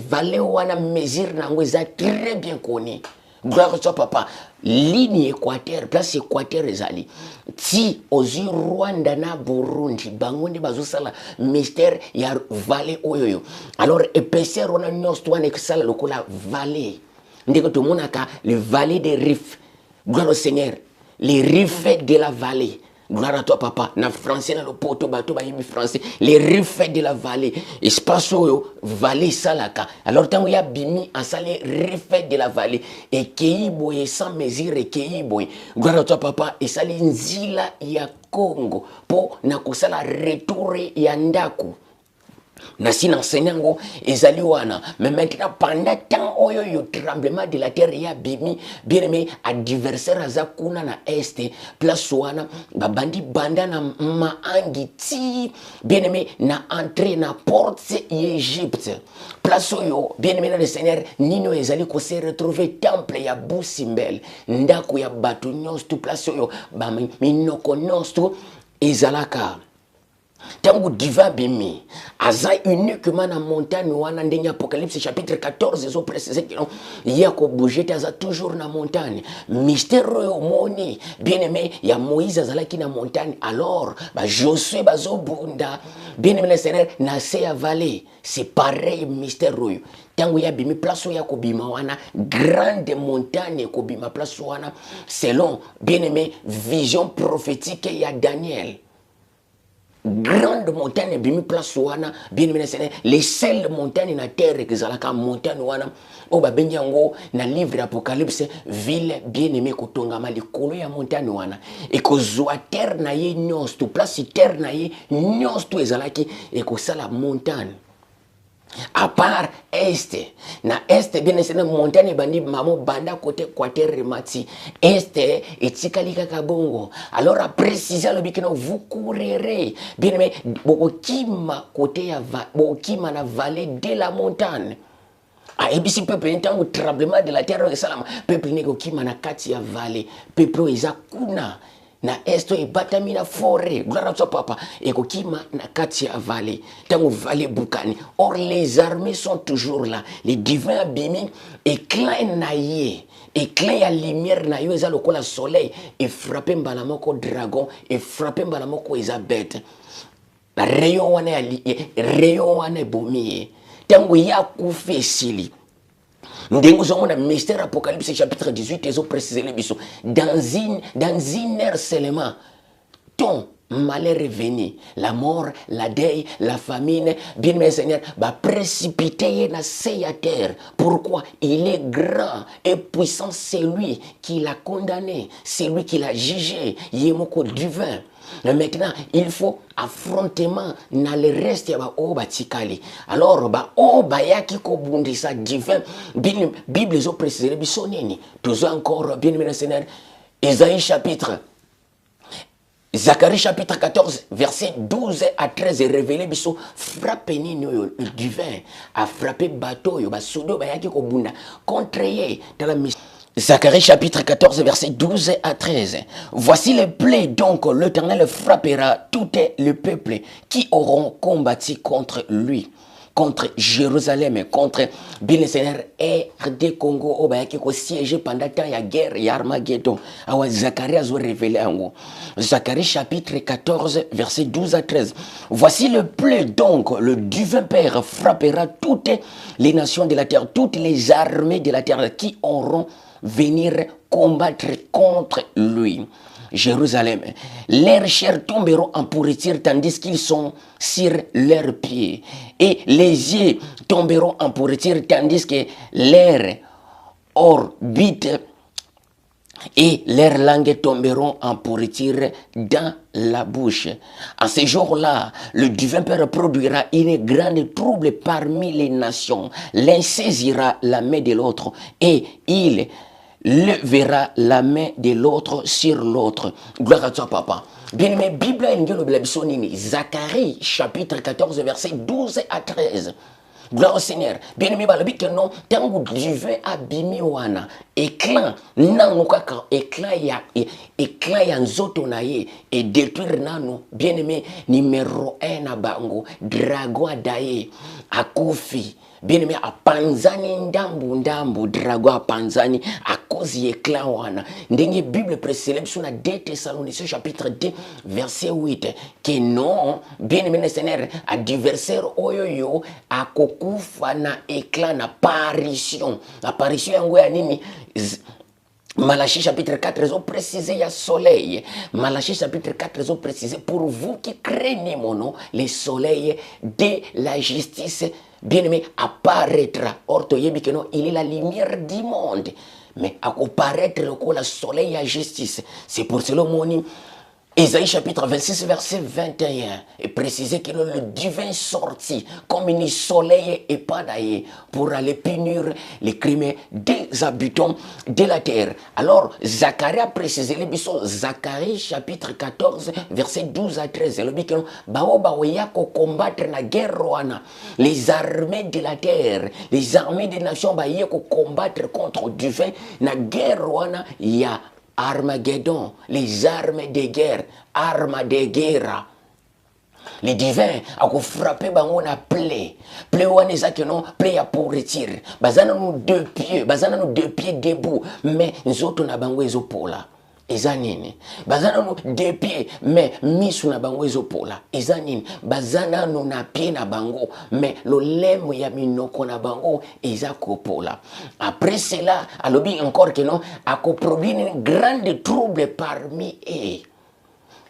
vallée wana mesure n'angweza très bien connu. Gloire à toi, papa. Ligne équateur, place équateur ezali. Si, aux yeux Rwanda na Burundi, bangonde bazosala, mystère, ya vallée oyoyo. Alors, épaisseur, on a nyostouane ksala lokola vallée. Ndeko tout le monde a le vallée des riffs. Gloire au Seigneur. Les riffs de la vallée. Gloire à toi, papa. Na français, na le poto, bateau, français. Les riffs de la vallée. Espace où vallée salaka. Alors, tant qu'il y a bimi, en salle, riffs de la vallée. Et keiboye, sans mesure, et keiboye. Gloire à toi, papa. Et salle, nzila, ya Congo. Pour na kusala retourner, ya ndako. Nasi n'enseignant ezali wana. Mais maintenant, pendant tant oyo tremblement de la terre ya bimi, bien aimé, adversaire azakuna na este, place wana, babandi banda na maangi ti, bien aimé, na entrée na porte Égypte. Place oyo, bien aimé dans le Seigneur, nino ezali ko se retrouver temple ya Busimbel, ndako ya batu nyonso, place oyo, ba minoko nyonso ezalaka. Tango divin bimi. Aza uniquement na montagne wana ndenge Apocalypse chapitre 14 ils ont précisé que non yako bouger aza toujours na montagne. Mystère au moni bien-aimé ya Moïse azalaki na montagne alors ba Josué bazo bunda bien-aimé le Seigneur na se ya vallée. C'est pareil mystère oyo. Tango ya bimi place ya kobima wana grande montagne kobima place wana selon bien-aimé vision prophétique ya Daniel. Grande montagne bimi place wana bien-aimé les seules montagnes na terre que zalaka montagne wana o ba benyango na livre Apocalypse ville bien-aimé kotongama likolo ya montagne wana et ko zwa terre na ye nyonso to place terre na ye nyonso to ezalaki et ko sala montagne. À part este, na este bien c'est une montagne bandi mamo banda côté Quater mati este et tikalika kabongo. Alors à préciser le bikino vous courrez bien mais bokima côté ya bokima na vallée de la montagne. Ah et si peuple entend au tremblement de la terre salam peuple nego kima na kati ya vallée peuple eza kuna na esto e batami na forêt gloire à toi papa et kokima na kati ya vallée tango vallée bukani or les armées sont toujours là les divins abimi éclat na ye éclat ya lumière na yo eza lokola soleil et frapper mbala moko dragon et frapper mbala moko eza bête rayon wana ya rayon wana bomi tango ya kufesili. Nous avons un mystère Apocalypse chapitre 18, ils ont précisé les bisous. Dans une heure seulement, ton malheur est venu. La mort, la deuil, la famine, bien mes seigneurs, va précipiter na terre. Pourquoi? Il est grand et puissant, c'est lui qui l'a condamné, c'est lui qui l'a jugé. Il est moko divin. Mais maintenant, il faut affrontement dans le reste ya ba o batikali. Alors ba o bayaki ko bundisa divin. Bible zo précisé bisoneni. Toujours encore bien mes seigneurs. Isaïe chapitre Zacharie chapitre 14 verset 12 à 13 est révélé biso frappé nini le divin a frappé bateau yo ba sodo bayaki ko bunda contre ye dans la mission. Zacharie chapitre 14 verset 12 à 13. Voici les plaies donc l'Éternel frappera tout le peuple qui auront combattu contre lui, contre Jérusalem, contre bien Seigneur et RD Congo au bayaki ko siéger pendant temps ya guerre ya Armageddon. Awa Zacharie a révélé en Zacharie chapitre 14 verset 12 à 13. Voici le plaies donc le divin Père frappera toutes les nations de la terre, toutes les armées de la terre qui auront venir combattre contre lui. Jérusalem, leurs chairs tomberont en pourriture tandis qu'ils sont sur leurs pieds. Et les yeux tomberont en pourriture tandis que leurs orbites et leurs langues tomberont en pourriture dans la bouche. En ce jour-là, le divin Père produira une grande trouble parmi les nations. L'un saisira la main de l'autre et il levera la main de l'autre sur l'autre. Gloire à toi, papa. Bien aimé, Bible et Zacharie chapitre 14 verset 12 à 13. Gloire au Seigneur. Bien aimé, balabi que non, tango divin abimi wana, éclat, nango kaka, éclat ya nzoto na ye, et détruire nano, bien aimé, numéro 1 na bango, drago adaye, akufi. Bien aimé, a panzani ndambu drago a panzani à cause éclat wana. Ndenge Bible précélèbre sur la 2 Thessaloniciens chapitre 2 verset 8 que non, bien aimé le Seigneur, adversaire oyoyo a kokufa na éclat na apparition. Apparition yango ya nini? Malachie chapitre 4, ils ont précisé il y a soleil. Malachie chapitre 4, ils ont précisé pour vous qui craignez mon nom, le soleil de la justice, bien-aimé, apparaîtra. Or, il est la lumière du monde. Mais à apparaître le soleil à justice. C'est pour cela, mon Isaïe chapitre 26 verset 21 est précisé que le divin sorti comme un soleil épadaillé pour aller punir les crimes des habitants de la terre. Alors Zacharie a précisé les bisons Zacharie chapitre 14 verset 12 à 13. Le bikon baoba yako combattre la guerre wana. Les armées de la terre, les armées des nations ba yako combattre contre divin na guerre wana ya Armageddon, les armes de guerre, armes de guerre. Les divins a frappé bango na plaie. Plaie wana ezaki non plaie ya pourriture. Bazana nous deux pieds debout, mais nzoto na bango ezopola. Eza nini? Bazana nous deux pieds, mais misu na bango ezopola. Eza nini? Bazana nous na pied na bango, mais lolemo ya minoko na bango eza kopola. Après cela, alobi encore que non, a produit un grand trouble parmi eux.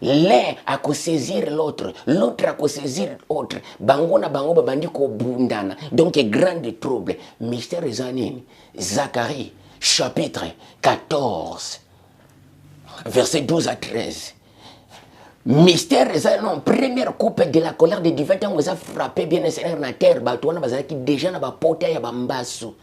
L'un a ko saisir l'autre, l'autre a ko saisir l'autre. Bango na bango babandi ko bundana. Donc grand trouble. Mystère Zanine, Zacharie, chapitre 14, verset 12 à 13. Mystère non, première coupe de la colère des divins, tant que ça frappé bien Seigneur na terre, batouana bazaki déjà na ba pote ya bambasu.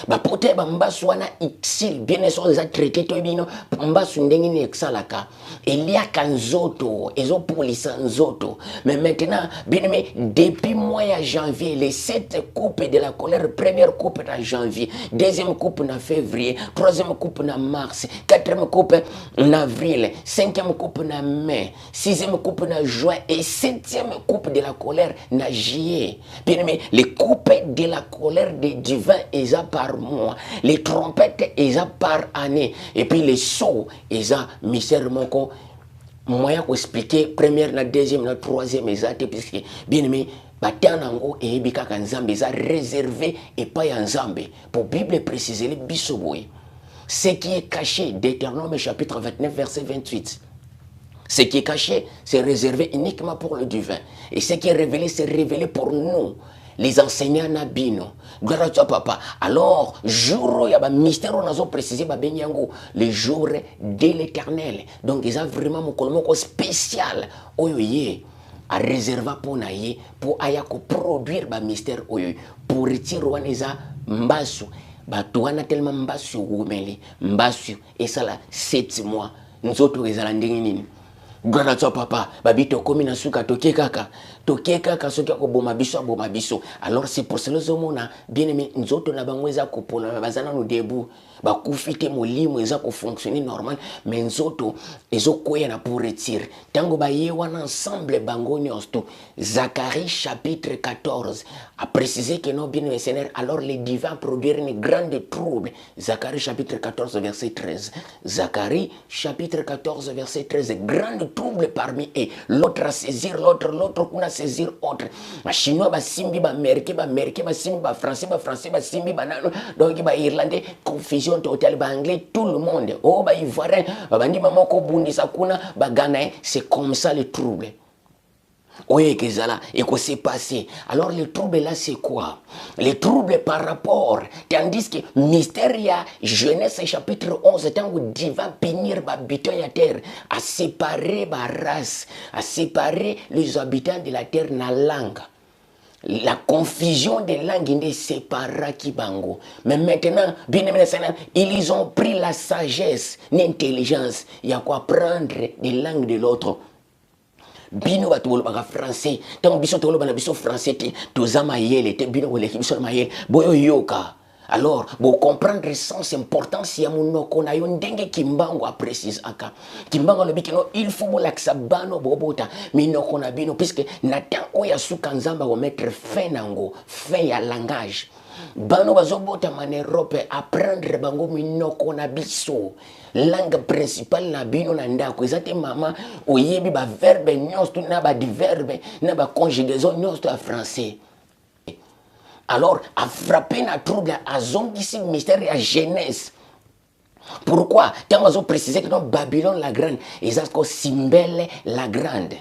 Ba pote bambasu wana exil bien eso za traité to bino bambasu ndenge ni exalaka elia kanzoto ezo polisa nzoto. Mais maintenant bien mais depuis mois ya janvier les 7 coupes de la colère, première coupe en janvier, deuxième coupe en février, troisième coupe en mars, quatrième coupe en avril, cinquième coupe en mai, sixième coupe en juin et septième coupe de la colère en juillet. Bien mais les coupes de la colère des divins eza par mois, les trompettes eza par année, et puis les sauts eza mystère moko moyen ko expliquer première la deuxième la troisième exact puisque bien aimé batanango et bikaka nzambe eza réservé et pas ya nzambe pour Bible préciser les bisoboy ce qui est caché d'Éternome chapitre 29 verset 28. Ce qui est caché, c'est réservé uniquement pour le divin. Et ce qui est révélé, c'est révélé pour nous, les enseignants nabino. Gloire à toi, papa. Alors, jour où il y a un mystère, on a précisé, le jour de l'éternel. Donc, ils ont vraiment mon colombo spécial. Oyoye, à réserver pour naïe, pour ayako produire un mystère, pour retirer ouaneza mbasu. Batouana tellement mbasu, oumeli, mbasu, et ça là, 7 mois. Nous autres, ils ont nini. Gloire à toi, papa. Babi tokomi na suka toke kaka soki akoboma biso. Alors c'est pour cela que bien aimé nzoto na bango eza kopona bazana no debout bakufite molimo eza ko fonctionner normal mais nzoto ezokoya na pour retirer. Tango baye wana ensemble bango nyonso. Zacharie chapitre 14 a précisé que non bien aimé Seigneur, alors les divins produirent une grande trouble. Zacharie chapitre 14 verset 13. Zacharie chapitre 14 verset 13, grande trouble parmi eux. L'autre à saisir l'autre qu'on a saisir autre. Les Chinois, les Simbi, les Américains, les Simbi, les Français, les Simbi, donc les Irlandais, confusion totale, les Anglais, tout le monde. Oh, les Ivoiriens, les Maman, les Ghanaïens, c'est comme ça le trouble. Oui, que ça là, et que c'est passé. Alors, le trouble là, c'est quoi? Le trouble par rapport, tandis que mystère, Genèse chapitre 11, tant que Dieu va bénir les habitants de la terre, à séparer la race, à séparer les habitants de la terre dans la langue. La confusion des langues ne sépara qui bango. Mais maintenant, bien ils ont pris la sagesse, l'intelligence, il y a quoi prendre des langues de l'autre. Bino batu boloba français tant biso toloba na biso français te tozama yele te bino wole biso ma yele boyo yoka. Alors pour comprendre le sens importance ya monoko na yo ndenge kimbango a précise aka kimbango le bikino il faut molaksa bano bobota minoko na bino puisque na temps oya suka nzamba ko mettre fin nango fin ya langage. Bano bazobota en Europe apprendre bango minoko na biso langue principale na bino na ndako ezate mama oyebi ba verbe nyonso na ba diverbe na ba conjugaison nyonso à français. Alors a frappé na trouble a zongisi mystère à Genèse. Pourquoi? Tant qu'ils ont précisé que dans Babylone la grande ils ont Simbele la grande.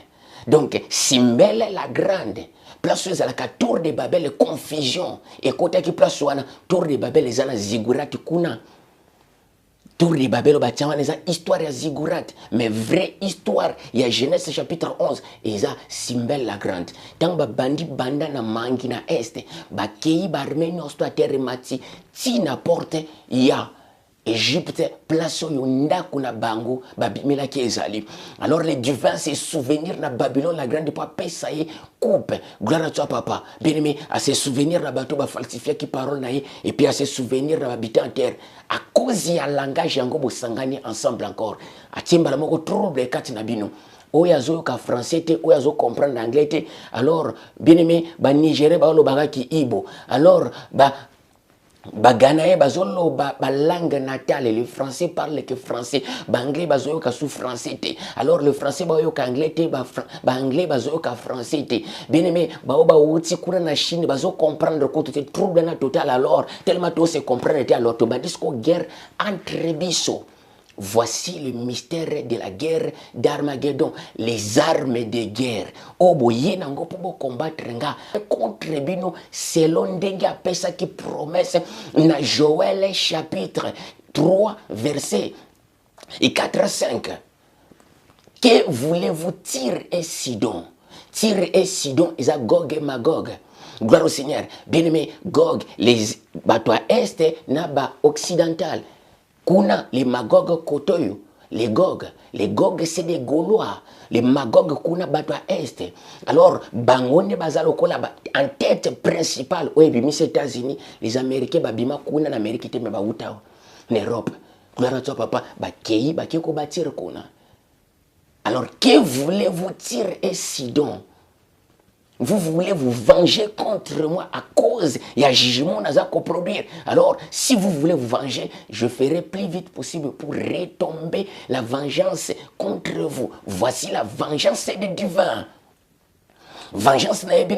Donc Simbele la grande place à la tour de Babel confusion et côté qui place wana tour de Babel les ana zigurat kuna tour de Babel batiama les histoire ya zigurat mais vraie histoire il y a Genèse chapitre 11 et ça Simbel la grande tant ba bandi banda na mangi na est ba kei barmenio sto terre mati ti na porte ya Égypte, place où ndako na bango, babimela ki ezali. Alors les divins se souvenir na Babylone la grande pour pesaye coupe. Gloire à toi papa. Bien aimé, à se souvenir na bateau ba falsifier qui parole na et puis à se souvenir na habitant en terre. À cause ya langage yango bo sangani ensemble encore. A timba la moko trouble kati na bino. oyo azoyoka français te, oyo azo comprendre anglais te. Alors bien aimé ba Nigérien ba olobaka ki ibo. Alors ba Ghanéen bazoloba ba langue natale, le français parle que français, ba anglais bazoyoka sous français te. Alors le français bayoka anglais te, ba anglais bazoyoka français te. Bien aimé ba outi kuna na Chine bazo comprendre ko tout trouble na total. Alors tellement tout se comprendre te, alors to ba disco guerre entre biso. Voici le mystère de la guerre d'Armageddon, les armes de guerre. Oboye nango pour combattre nga contre bino selon ndenge apesa qui promesse na Joël chapitre 3 verset 4 à 5. Que voulez-vous Tyr et Sidon? Tyr et Sidon, ils ont Gog et Magog. Gloire au Seigneur. Bien-aimé, Gog, les bateaux est na ba occidental. Kuna les Magog kotoyo, les Gog c'est des Gaulois, les Magog kuna batwa est. Alors bangone bazalo kola en tête principale aux États-Unis, les Américains babima kuna na Amérique te me ba uta en Europe. Gloire à toi papa, ba kei ba keko batir kuna. Alors que voulez-vous Tyr et Sidon? Vous voulez vous venger contre moi à cause il y a jugement à produire. Alors, si vous voulez vous venger, je ferai plus vite possible pour retomber la vengeance contre vous. Voici la vengeance des divins. Vengeance n'a bien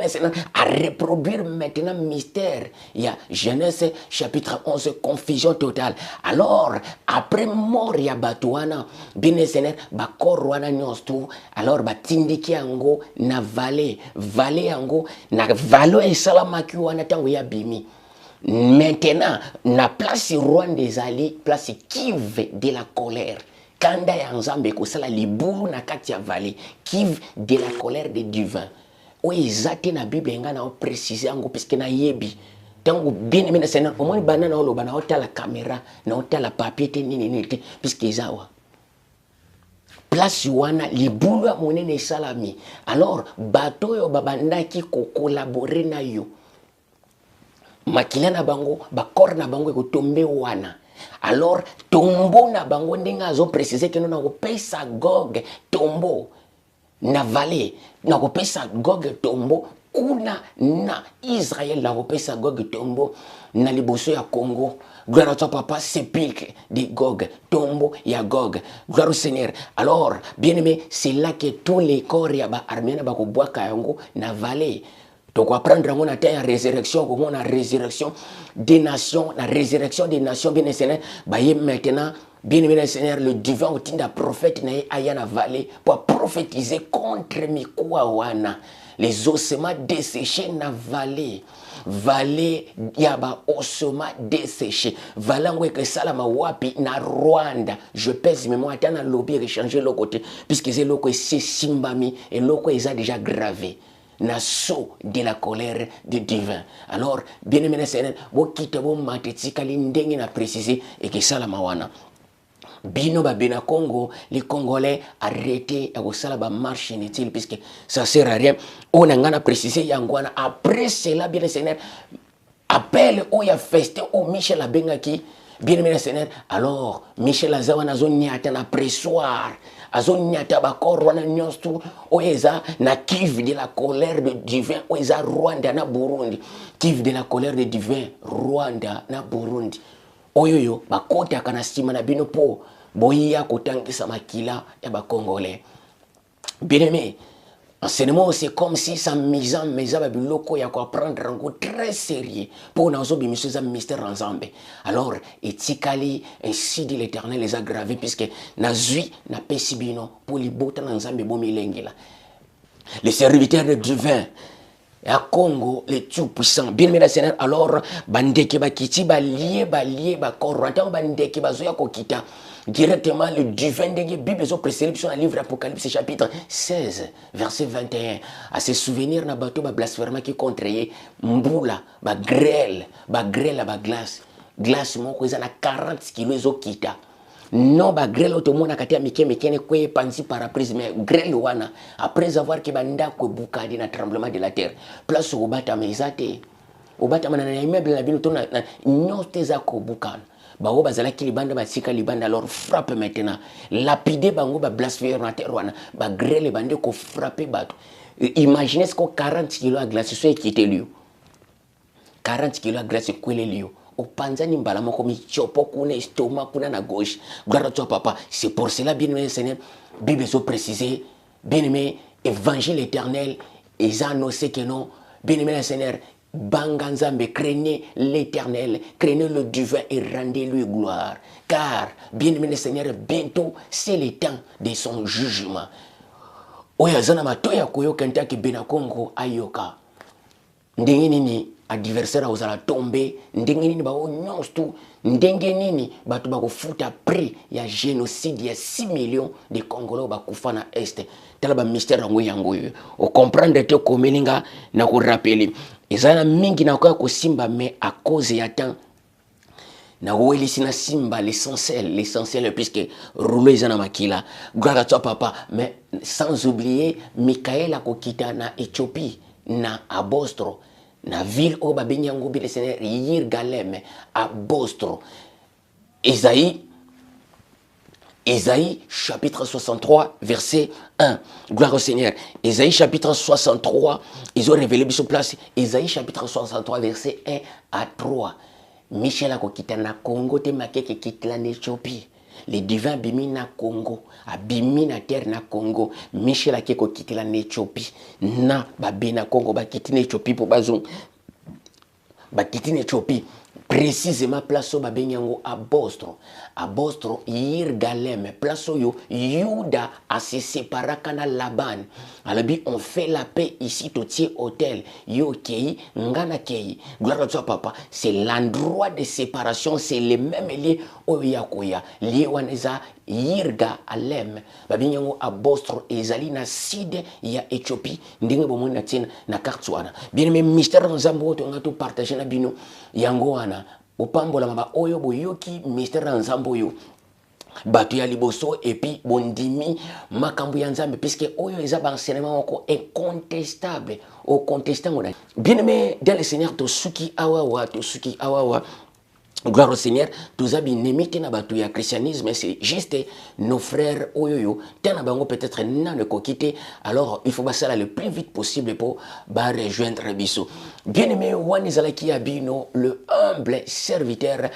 à reproduire maintenant mystère. Il y a Genèse chapitre 11, confusion totale. Alors, après mort, il y a Batouana, bien Bakorwana Nyostu, alors Batindiki Ango, na vallée Ango, na valo et Salamakuana Tanguya Bimi. Maintenant, na place Rwanda des alliés, place Kiv de la colère. Kanda ya Nzambe Kosala Liburu na Katia Vallée, Kiv de la colère des divins. Oui, zate na Bible nga na préciser ango puisque na yebi. Tango bien aimé na Seigneur, au moins banana olo bana ota la caméra, na ota la papier te nini te puisque izawa. Place wana libulu ya monene salami. Alors bato yo babandaki ko collaborer na yo. Makila na bango, bakor na bango ko tombe wana. Alors tombo na bango ndenga azo préciser que non na ko pesa Gog tombo. Na vallée, na kopesa Gog tombo, kuna na Israël na kopesa Gog tombo, na liboso ya Congo. Gloire à toi papa, sépulcre de Gog, tombo ya Gog. Gloire au Seigneur. Alors, bien aimé, c'est là que tous les corps ya ba arména ba ko boaka yango na vallée. Donc, apprendre à mon atteint la résurrection, comment la résurrection des nations, la résurrection des nations, bien Seigneur, maintenant, bien aimé Seigneur, le divin outil d'un prophète n'a aya na vallée pour prophétiser contre Mikuawana, les ossements desséchés na vallée. Vallée yaba ossements desséchés. Valangwe que salama wapi na Rwanda. Je pèse mais moi attends à lobby échanger le côté puisque c'est loko c'est simbami et loko est déjà gravé. Nasso de la colère du divin. Alors, bien aimé Seigneur, vous quittez vos matetika l'indeng na préciser et que ça la mawana. Bino babena Congo, les Congolais arrêtés à ça la marche inutile puisque ça sert à rien. On a précisé yangwana. Après cela, bien Seigneur, appelle au ya festin au Michel Abengaki. Bien aimé Seigneur, alors Michel Azawana zone attend après soir. Azonyata bakor wana nyonstu oeza na Kiv de la colère de divin oeza Rwanda na Burundi. Kiv de la colère de divin Rwanda na Burundi. Oyoyo bakota kana stima na bino po boya kotangisa makila ya bakongolais. Bien aimé, enseignement c'est comme si ça mise en maison biloko ya ko prendre en compte très sérieux pour nous obi monsieur za mystère ensemble. Alors etikali ainsi dit l'Éternel les a gravés puisque nazui na pesibino pour li bota na nzambe bomilengela. Les serviteurs de divin à Congo, les tout puissants, bien aimé Seigneur, alors bandeke bakiti balie ba koranta bandeke bazoya kokita directement le divin de Bible so précédé sur le livre Apocalypse chapitre 16 verset 21 à se souvenir na bateau ba blasphème qui contrayé mbula ba grêle ba glace moko eza na 40 kg ezokita. Non, ba grêle automona katia mike kwe pansi paraprise mais grêle wana après avoir que banda ko bukadi na tremblement de la terre place au bata mezate au bata mana na immeuble na bino to na nyote za ko bukana bango bazala ki libanda basika libanda alors frappe maintenant lapider bango ba blasphémateur wana ba grele bande ko frapper bato. Imaginez ce que 40 kg à glace soit quitté lui. 40 kg à glace kwele lui. Au panzani mbala moko mi chopo kuna estomac kuna na gauche. Gloire à toi papa. C'est pour cela bien aimé Seigneur, Bible so précisé, bien aimé évangile éternel, ils annoncé que non, bien aimé Seigneur, Banganzambe, craignez l'éternel, craignez le divin et rendez-lui gloire. Car, bien aimé Seigneur, bientôt c'est le temps de son jugement. Oya zana matoya koyo kentaki bena Congo ayoka. Ndenge nini adversaire ozala tomber, ndenge nini ba nyonstu, ndenge nini batu ba kofuta prix ya génocide ya 6 millions de Congolais ba kufana est. Tala ba mystère yango yango yo. O comprendre te komelinga na ko rappeler. Ezana mingi na ko simba mais à cause ya temps na sina simba l'essentiel puisque rouler zana makila gloire à toi papa mais sans oublier Michael akokita na Éthiopie na Abostro na ville au babenyango bile Seigneur Yirgalem à Bostro. Isaïe chapitre 63 verset 1. Gloire au Seigneur. Isaïe chapitre 63, ils ont révélé sur place. Isaïe chapitre 63 verset 1 à 3. Michel akokita na Congo te makeke kitla na Éthiopie. Les divins bimi na Congo, abimi na terre na Congo. Michel akeko kitla na Éthiopie. Na babe na Congo ba kiti na Éthiopie pour bazon. Ba kiti na Éthiopie. Précisément place au babenyango à Bostro. À Bostro, Yirgalem, place yo, Yuda a se séparé kana Laban. Alors on fait la paix ici, tout est hôtel. Yo kei, ngana kei. Gloire à toi papa. C'est l'endroit de séparation, c'est les mêmes liés au yakoya. Lié waneza Yirga alem. Babenyango à Bostro, ezali na side ya Éthiopie. Ndenge bomoni na tina na kartouana. Bien aimé mystère nzambo to ngatu partager na bino yango wana. Opambola maba oyo boyoki mystère nzambo yo batu ya liboso et puis bondimi makambu ya nzambe puisque oyo eza ba enseignement moko incontestable au contestant. Bien aimé dans le Seigneur to suki awawa gloire au Seigneur, tous abi nemite na batu ya christianisme, c'est juste nos frères oyoyo, tena bango peut-être nan le kokite, alors il faut passer là le plus vite possible pour rejoindre biso. Bien-aimé Wanizalaki Abino, le humble serviteur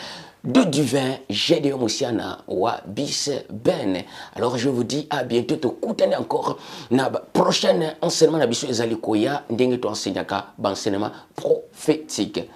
de divin Gédéon Moussiana wa bis ben. Alors je vous dis à bientôt, te koutane encore na prochain enseignement na biso ezali koya ndenge to enseignaka ba enseignement prophétique.